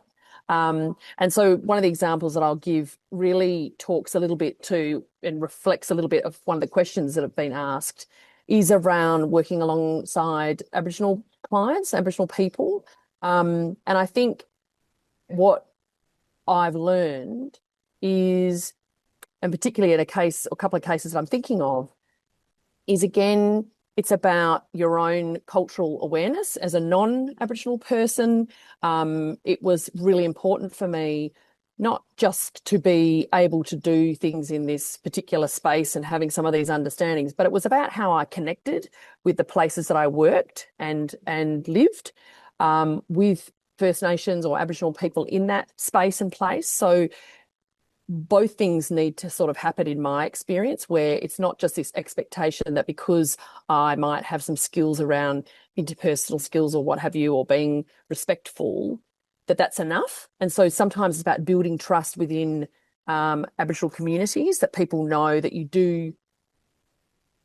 And so one of the examples that I'll give really talks a little bit to and reflects a little bit of one of the questions that have been asked is around working alongside Aboriginal clients, Aboriginal people. And I think what I've learned is, and particularly in a couple of cases that I'm thinking of, is again, it's about your own cultural awareness as a non-Aboriginal person. It was really important for me not just to be able to do things in this particular space and having some of these understandings, but it was about how I connected with the places that I worked and lived with First Nations or Aboriginal people in that space and place. So both things need to sort of happen in my experience, where it's not just this expectation that because I might have some skills around interpersonal skills or what have you, or being respectful, that's enough. And so sometimes it's about building trust within Aboriginal communities, that people know that you do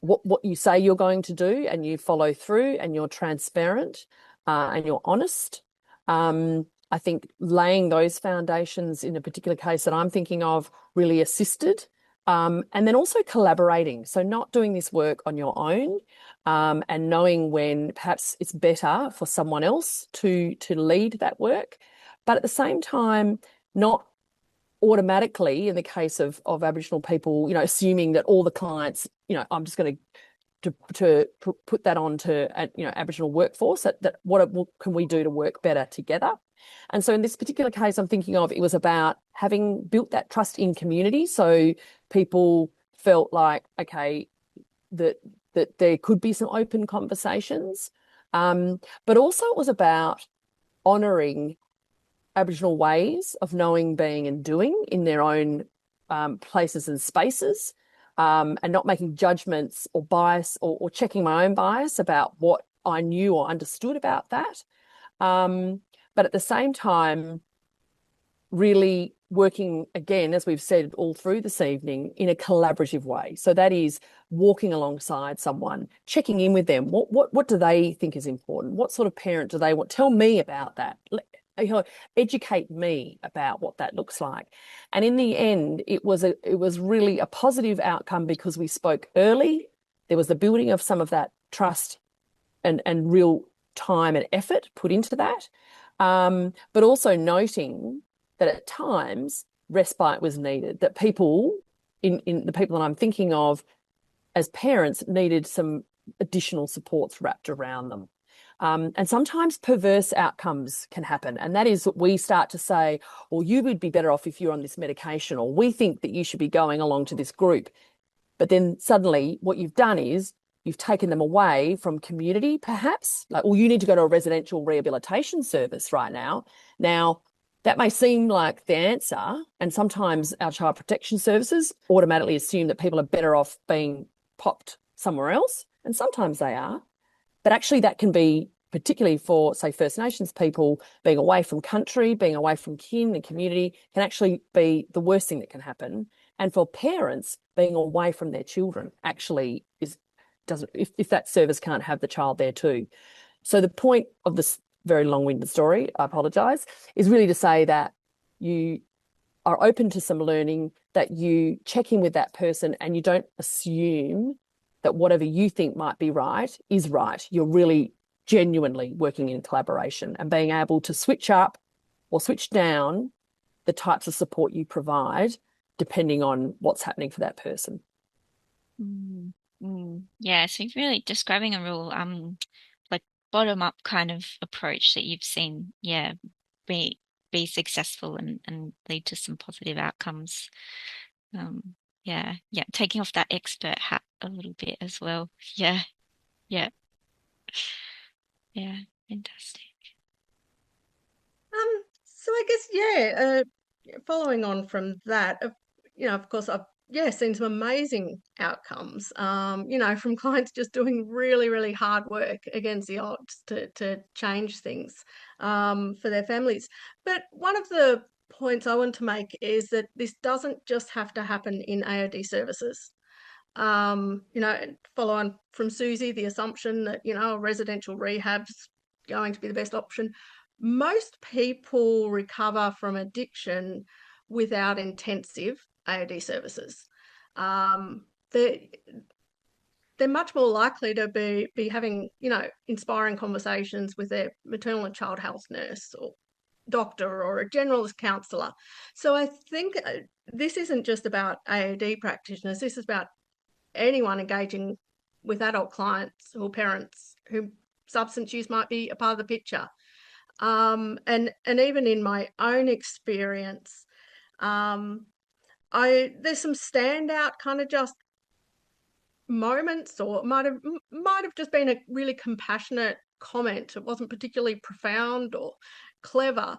what you say you're going to do and you follow through and you're transparent and you're honest. I think laying those foundations in a particular case that I'm thinking of really assisted. And then also collaborating. So not doing this work on your own and knowing when perhaps it's better for someone else to lead that work. But at the same time, not automatically, in the case of Aboriginal people, assuming that all the clients, I'm just going to put that on to, Aboriginal workforce, that what can we do to work better together? And so in this particular case I'm thinking of, it was about having built that trust in community. So people felt like, okay, that there could be some open conversations. But also it was about honouring Aboriginal ways of knowing, being and doing in their own places and spaces, and not making judgments or bias or checking my own bias about what I knew or understood about that. But at the same time, really working, again, as we've said all through this evening, in a collaborative way. So that is walking alongside someone, checking in with them. What do they think is important? What sort of parent do they want? Tell me about that. Educate me about what that looks like. And in the end, it was really a positive outcome because we spoke early. There was the building of some of that trust and real time and effort put into that. But also noting that at times respite was needed, that people in the people that I'm thinking of as parents needed some additional supports wrapped around them. And sometimes perverse outcomes can happen. And that is that we start to say, well, you would be better off if you're on this medication, or we think that you should be going along to this group. But then suddenly what you've done is you've taken them away from community, perhaps. Like, well, you need to go to a residential rehabilitation service right now. Now, that may seem like the answer, and sometimes our child protection services automatically assume that people are better off being popped somewhere else, and sometimes they are. But actually that can be, particularly for, say, First Nations people, being away from country, being away from kin and community, can actually be the worst thing that can happen. And for parents, being away from their children actually doesn't, if that service can't have the child there too. So the point of this very long-winded story, I apologise, is really to say that you are open to some learning, that you check in with that person and you don't assume that whatever you think might be right is right. You're really genuinely working in collaboration and being able to switch up or switch down the types of support you provide depending on what's happening for that person. Yeah, so you're really describing a real like bottom-up kind of approach that you've seen, be successful and lead to some positive outcomes. Yeah, taking off that expert hat a little bit as well. Yeah, fantastic. So I guess, following on from that, of course, I've seen some amazing outcomes, from clients just doing really, really hard work against the odds to change things for their families. But one of the points I want to make is that this doesn't just have to happen in AOD services. Follow on from Suzie, the assumption that, a residential rehab's going to be the best option. Most people recover from addiction without intensive AOD services. They're much more likely to be having, inspiring conversations with their maternal and child health nurse or doctor or a generalist counsellor. So I think this isn't just about AOD practitioners. This is about anyone engaging with adult clients or parents who substance use might be a part of the picture. And even in my own experience, there's some standout kind of just moments, or might have just been a really compassionate comment. It wasn't particularly profound or clever,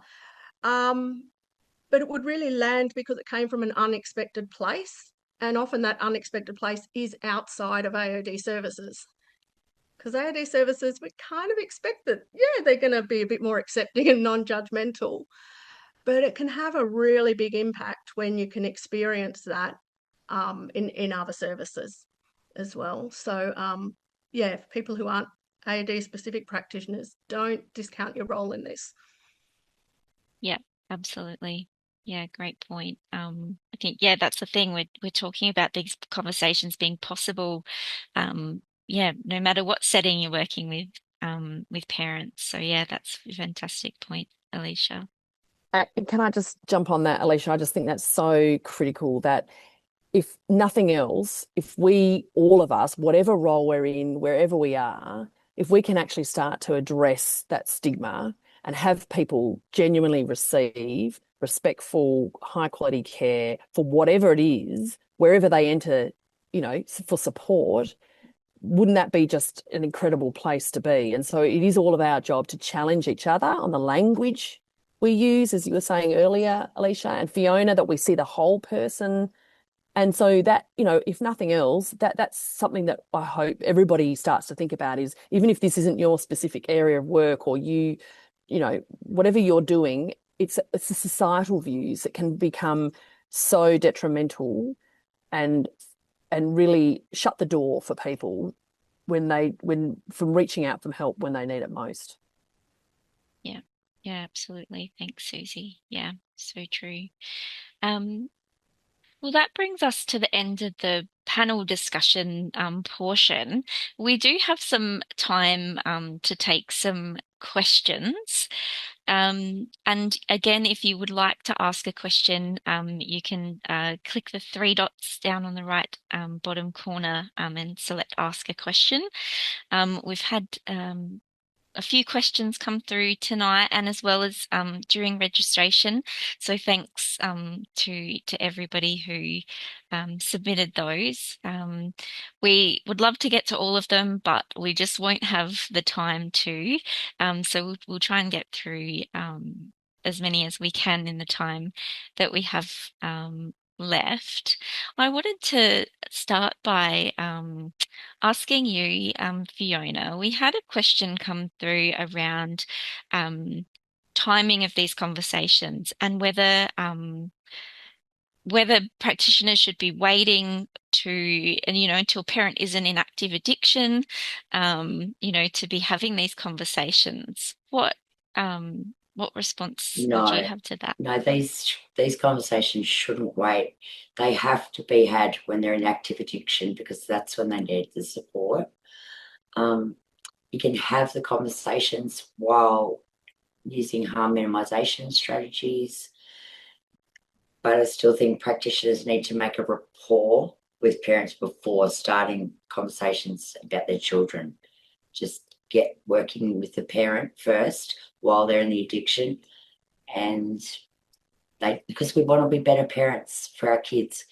but it would really land because it came from an unexpected place. And often that unexpected place is outside of AOD services. Because AOD services, we kind of expect that, they're going to be a bit more accepting and non-judgmental. But it can have a really big impact when you can experience that in other services as well. So, people who aren't AOD-specific practitioners, don't discount your role in this. Yeah, absolutely. Yeah, great point. I think, that's the thing. We're talking about these conversations being possible, no matter what setting you're working with parents. So that's a fantastic point, Alicia. Can I just jump on that, Alicia? I just think that's so critical that if nothing else, if we, all of us, whatever role we're in, wherever we are, if we can actually start to address that stigma and have people genuinely receive respectful, high quality care for whatever it is, wherever they enter, for support, wouldn't that be just an incredible place to be? And so it is all of our job to challenge each other on the language we use, as you were saying earlier, Alicia and Fiona, that we see the whole person. And so that, if nothing else, that's something that I hope everybody starts to think about, is even if this isn't your specific area of work, or whatever you're doing, it's the societal views that can become so detrimental and really shut the door for people from reaching out for help when they need it most. Yeah, absolutely. Thanks, Suzie. Yeah, so true. Well, that brings us to the end of the panel discussion portion. We do have some time to take some questions. And again, if you would like to ask a question, you can click the three dots down on the right bottom corner and select Ask a Question. We've had a few questions come through tonight, and as well as during registration. So thanks to everybody who submitted those. We would love to get to all of them, but we just won't have the time to. So we'll try and get through as many as we can in the time that we have left. I wanted to start by asking you, Fiona, we had a question come through around timing of these conversations and whether practitioners should be waiting to, and until a parent is in active addiction, to be having these conversations. What response would you No, have to that? no, these conversations shouldn't wait. They have to be had when they're in active addiction, because that's when they need the support. You can have the conversations while using harm minimization strategies, but I still think practitioners need to make a rapport with parents before starting conversations about their children. Just get working with the parent first while they're in the addiction, and because we want to be better parents for our kids.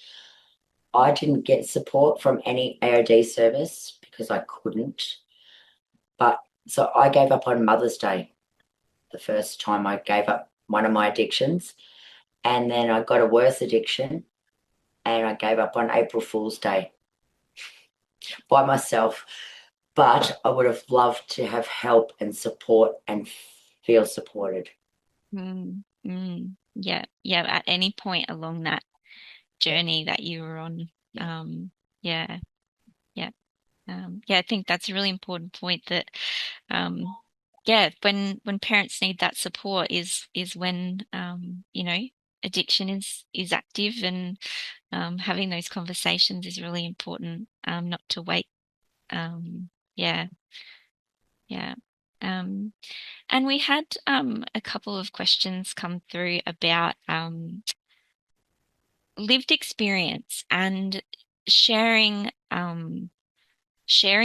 I didn't get support from any AOD service because I couldn't, but so I gave up on Mother's Day, the first time I gave up one of my addictions, and then I got a worse addiction and I gave up on April Fool's Day by myself. But I would have loved to have help and support and feel supported. Yeah, at any point along that journey that you were on. Yeah. I think that's a really important point that when parents need that support is when addiction is active, and having those conversations is really important, not to wait. Yeah. And we had a couple of questions come through about lived experience and sharing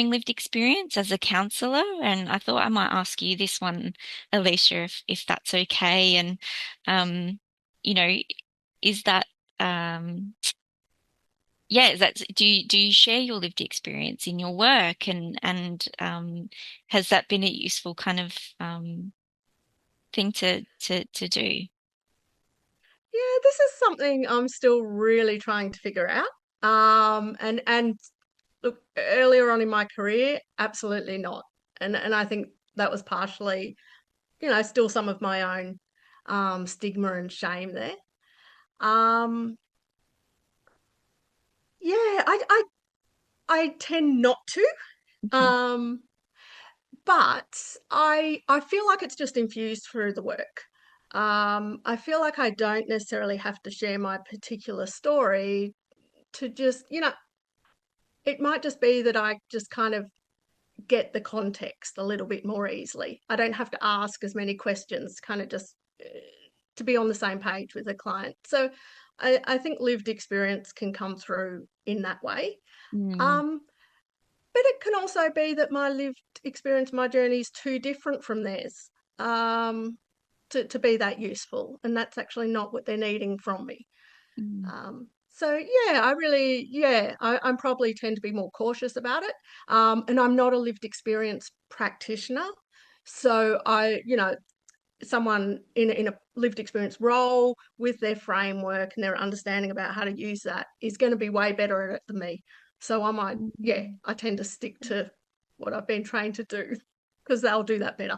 lived experience as a counsellor. And I thought I might ask you this one, Alicia, if that's okay. And is that do you share your lived experience in your work, and has that been a useful kind of thing to do? Yeah, this is something I'm still really trying to figure out. And look, earlier on in my career, absolutely not. And I think that was partially, still some of my own stigma and shame there. Um, yeah, I tend not to. Um, but I feel like it's just infused through the work. I feel like I don't necessarily have to share my particular story to just, it might just be that I just kind of get the context a little bit more easily. I don't have to ask as many questions, kind of just to be on the same page with the client. So I think lived experience can come through in that way. Um, but it can also be that my lived experience, my journey is too different from theirs to be that useful. And that's actually not what they're needing from me. So yeah, I'm probably tend to be more cautious about it. And I'm not a lived experience practitioner. So someone in a lived experience role with their framework and their understanding about how to use that is going to be way better at it than me. So I tend to stick to what I've been trained to do because they'll do that better.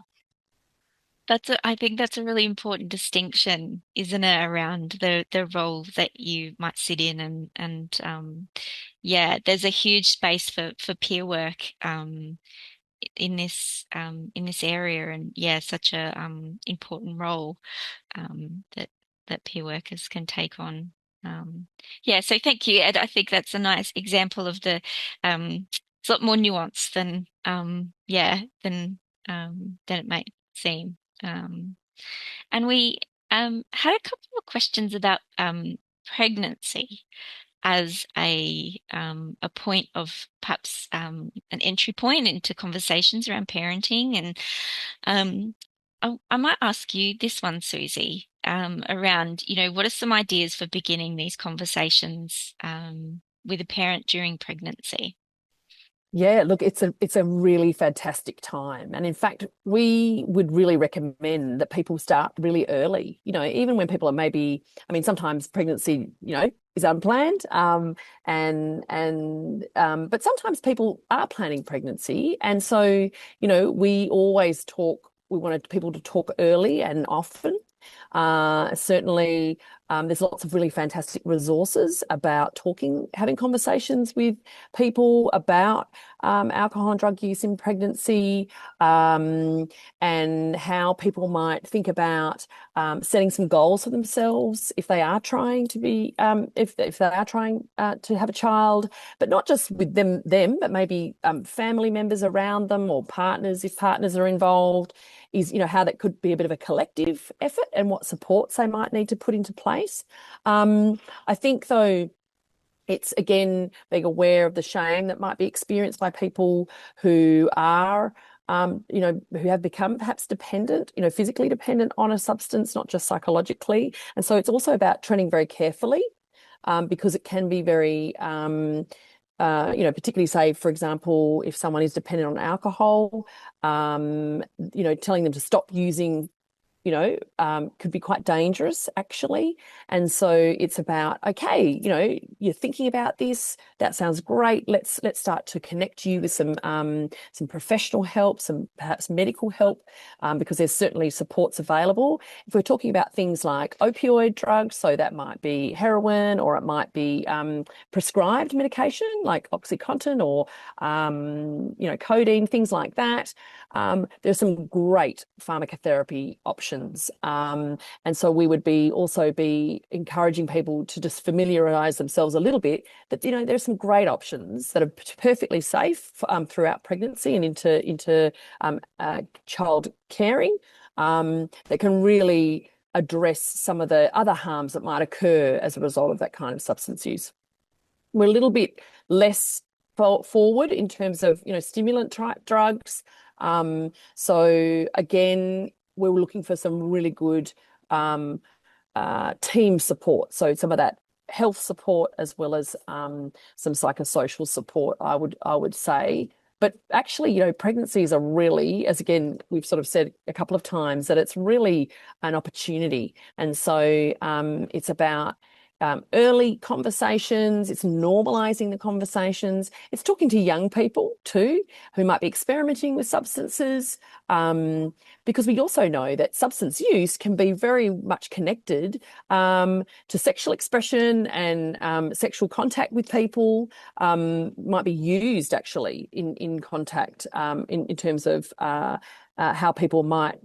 I think that's a really important distinction, isn't it, around the role that you might sit in, and there's a huge space for peer work in this area, and such a important role that peer workers can take on. So thank you, Ed. I think that's a nice example of it's a lot more nuanced than it might seem. And we had a couple of questions about pregnancy as a point of perhaps an entry point into conversations around parenting. And I might ask you this one, Suzie, around, what are some ideas for beginning these conversations with a parent during pregnancy? Yeah, look, it's a really fantastic time. And in fact, we would really recommend that people start really early, even when people are maybe, I mean, sometimes pregnancy, is unplanned. But sometimes people are planning pregnancy. And so, we always talk, we wanted people to talk early and often. Certainly, there's lots of really fantastic resources about having conversations with people about alcohol and drug use in pregnancy, and how people might think about setting some goals for themselves if they are trying to be, if they are trying to have a child, but not just with them, but maybe family members around them or partners, if partners are involved, is, how that could be a bit of a collective effort and what supports they might need to put into place. I think, though, it's, again, being aware of the shame that might be experienced by people who are, who have become perhaps dependent, physically dependent on a substance, not just psychologically. And so it's also about treading very carefully, because it can be very, particularly, say, for example, if someone is dependent on alcohol, telling them to stop using, could be quite dangerous, actually. And so it's about, okay, you're thinking about this. That sounds great. Let's start to connect you with some professional help, some perhaps medical help, because there's certainly supports available. If we're talking about things like opioid drugs, so that might be heroin, or it might be prescribed medication like OxyContin or codeine, things like that. There's some great pharmacotherapy options. And so we would also be encouraging people to just familiarise themselves a little bit that, there's some great options that are perfectly safe throughout pregnancy and into child caring, that can really address some of the other harms that might occur as a result of that kind of substance use. We're a little bit less forward in terms of, stimulant type drugs. So again, we were looking for some really good team support. So some of that health support as well as some psychosocial support, I would say. But actually, pregnancies are really, as again, we've sort of said a couple of times, that it's really an opportunity. And so it's about early conversations, it's normalizing the conversations, it's talking to young people too who might be experimenting with substances, because we also know that substance use can be very much connected to sexual expression and sexual contact with people, might be used actually in contact, in terms of how people might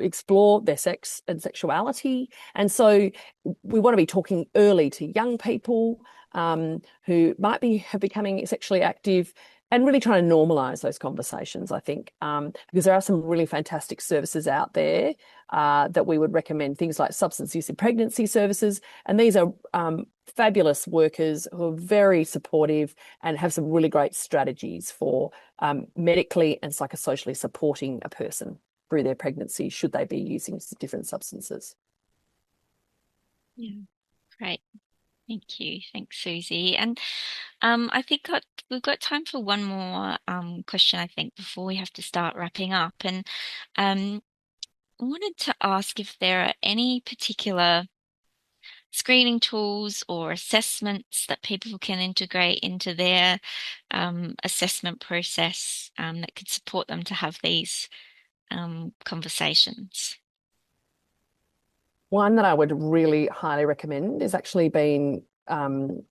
explore their sex and sexuality. And so we want to be talking early to young people who might have becoming sexually active, and really trying to normalise those conversations, I think, because there are some really fantastic services out there that we would recommend, things like substance use in pregnancy services. And these are fabulous workers who are very supportive and have some really great strategies for medically and psychosocially supporting a person through their pregnancy, should they be using different substances. Yeah, great. Thank you. Thanks, Suzie. And I think we've got time for one more question, I think, before we have to start wrapping up. And I wanted to ask if there are any particular screening tools or assessments that people can integrate into their assessment process that could support them to have these conversations. One that I would really highly recommend is actually been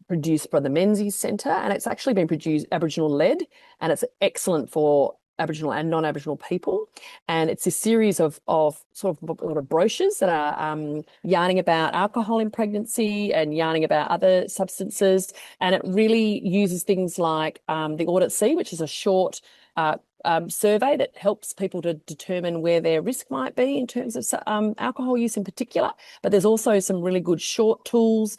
produced by the Menzies Centre, and it's actually been Aboriginal-led, and it's excellent for Aboriginal and non-Aboriginal people. And it's a series of sort of a lot of brochures that are yarning about alcohol in pregnancy and yarning about other substances. And it really uses things like the Audit C, which is a short survey that helps people to determine where their risk might be in terms of alcohol use in particular. But there's also some really good short tools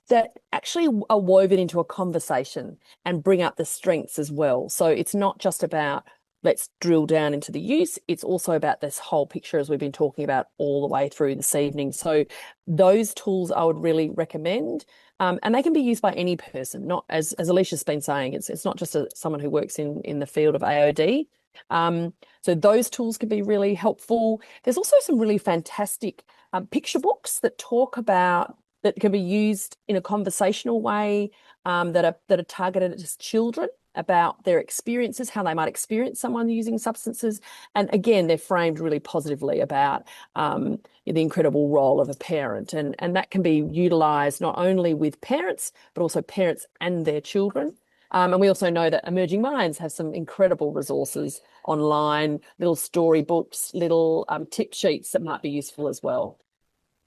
that actually are woven into a conversation and bring up the strengths as well. So it's not just about let's drill down into the use. It's also about this whole picture, as we've been talking about all the way through this evening. So those tools I would really recommend. And they can be used by any person, not as Alicia's been saying, it's not just someone who works in the field of AOD. So those tools can be really helpful. There's also some really fantastic picture books that talk about, that can be used in a conversational way, that are targeted at children, about their experiences, how they might experience someone using substances. And again, they're framed really positively about the incredible role of a parent. And that can be utilised not only with parents, but also parents and their children. And we also know that Emerging Minds have some incredible resources online, little storybooks, little tip sheets that might be useful as well.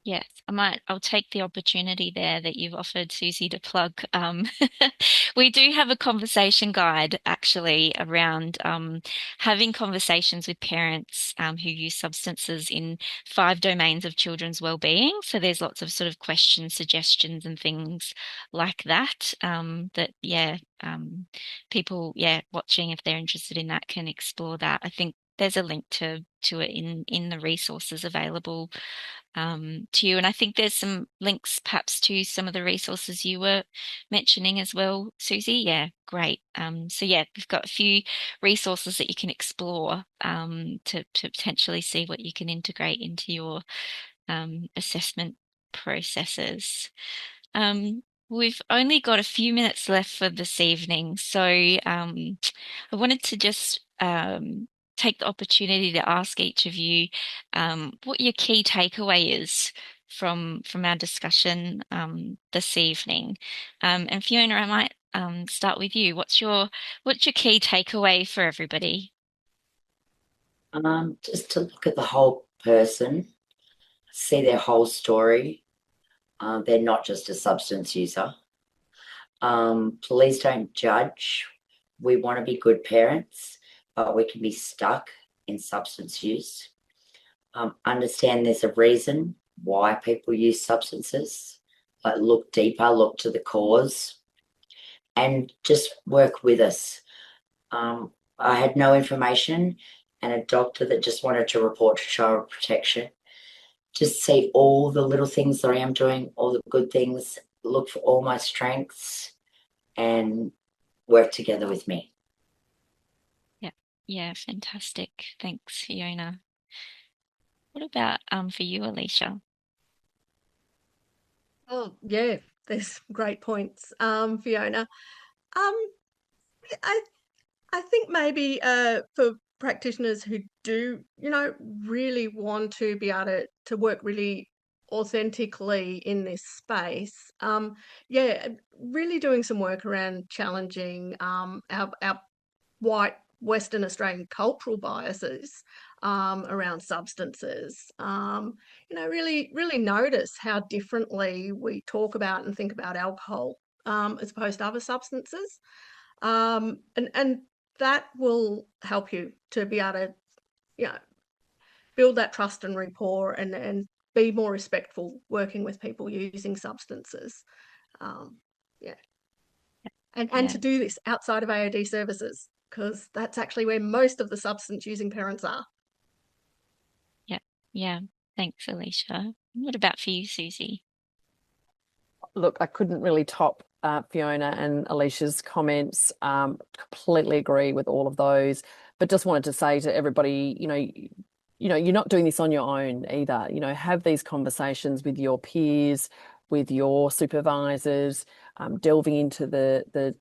Yes, I'll take the opportunity there that you've offered, Suzie, to plug. We do have a conversation guide actually around having conversations with parents who use substances in 5 domains of children's well-being. So there's lots of sort of questions, suggestions, and things like that, people, watching, if they're interested in that, can explore that. I think there's a link to it in the resources available to you. And I think there's some links perhaps to some of the resources you were mentioning as well, Suzie. Yeah, great. So yeah, we've got a few resources that you can explore to potentially see what you can integrate into your assessment processes. We've only got a few minutes left for this evening, so I wanted to just take the opportunity to ask each of you what your key takeaway is from our discussion this evening. And Fiona, I might start with you. What's your key takeaway for everybody? Just to look at the whole person, see their whole story. They're not just a substance user. Please don't judge. We want to be good parents, but we can be stuck in substance use. Understand there's a reason why people use substances. Like, look deeper, look to the cause, and just work with us. I had no information, and a doctor that just wanted to report to child protection. Just see all the little things that I am doing, all the good things, look for all my strengths, and work together with me. Yeah, fantastic. Thanks, Fiona. What about for you, Alicia? Oh, yeah, there's great points, Fiona. Um, I I think maybe for practitioners who do, really want to be able to work really authentically in this space, really doing some work around challenging our white Western Australian cultural biases around substances. Really notice how differently we talk about and think about alcohol as opposed to other substances. And that will help you to be able to, build that trust and rapport and be more respectful working with people using substances. Um, yeah. And to do this outside of AOD services, because that's actually where most of the substance using parents are. Yeah. Thanks, Alicia. What about for you, Suzie? Look, I couldn't really top Fiona and Alicia's comments. Completely agree with all of those, but just wanted to say to everybody, you're not doing this on your own either. Have these conversations with your peers, with your supervisors, delving into the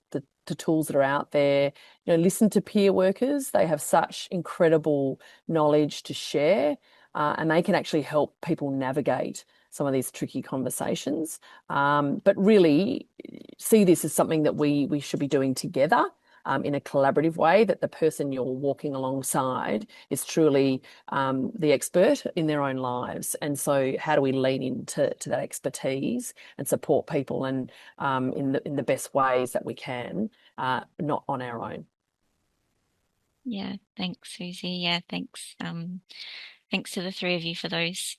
tools that are out there. Listen to peer workers. They have such incredible knowledge to share, and they can actually help people navigate some of these tricky conversations. But really see this as something that we should be doing together in a collaborative way, that the person you're walking alongside is truly the expert in their own lives. And so how do we lean into that expertise and support people and in the best ways that we can, not on our own. Yeah, thanks, Suzie. Yeah, thanks. Thanks to the three of you for those.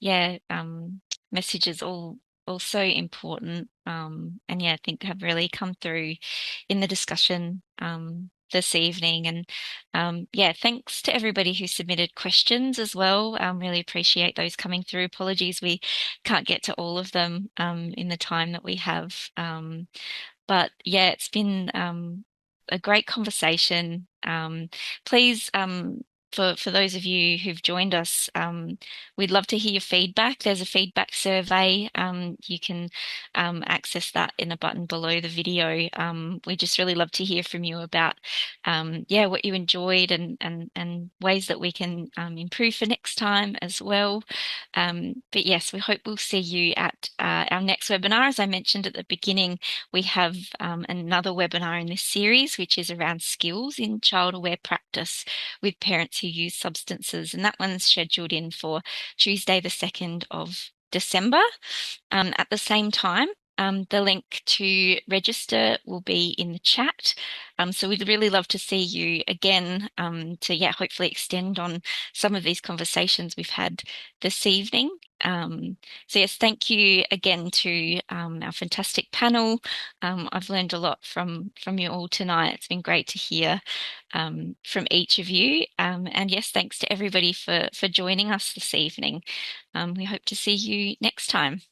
Messages all so important. And I think have really come through in the discussion this evening. And yeah, thanks to everybody who submitted questions as well. Really appreciate those coming through. Apologies, we can't get to all of them in the time that we have. But yeah, it's been a great conversation. Please, for those of you who've joined us, we'd love to hear your feedback. There's a feedback survey. You can access that in a button below the video. We just really love to hear from you about yeah, what you enjoyed and ways that we can improve for next time as well. But yes, we hope we'll see you at our next webinar. As I mentioned at the beginning, we have another webinar in this series, which is around skills in child-aware practice with parents who use substances. And that one's scheduled in for Tuesday, the 2nd of December. At the same time, the link to register will be in the chat. So we'd really love to see you again to, yeah, hopefully extend on some of these conversations we've had this evening. So yes, thank you again to our fantastic panel. I've learned a lot from you all tonight. It's been great to hear from each of you. And yes, thanks to everybody for joining us this evening. We hope to see you next time.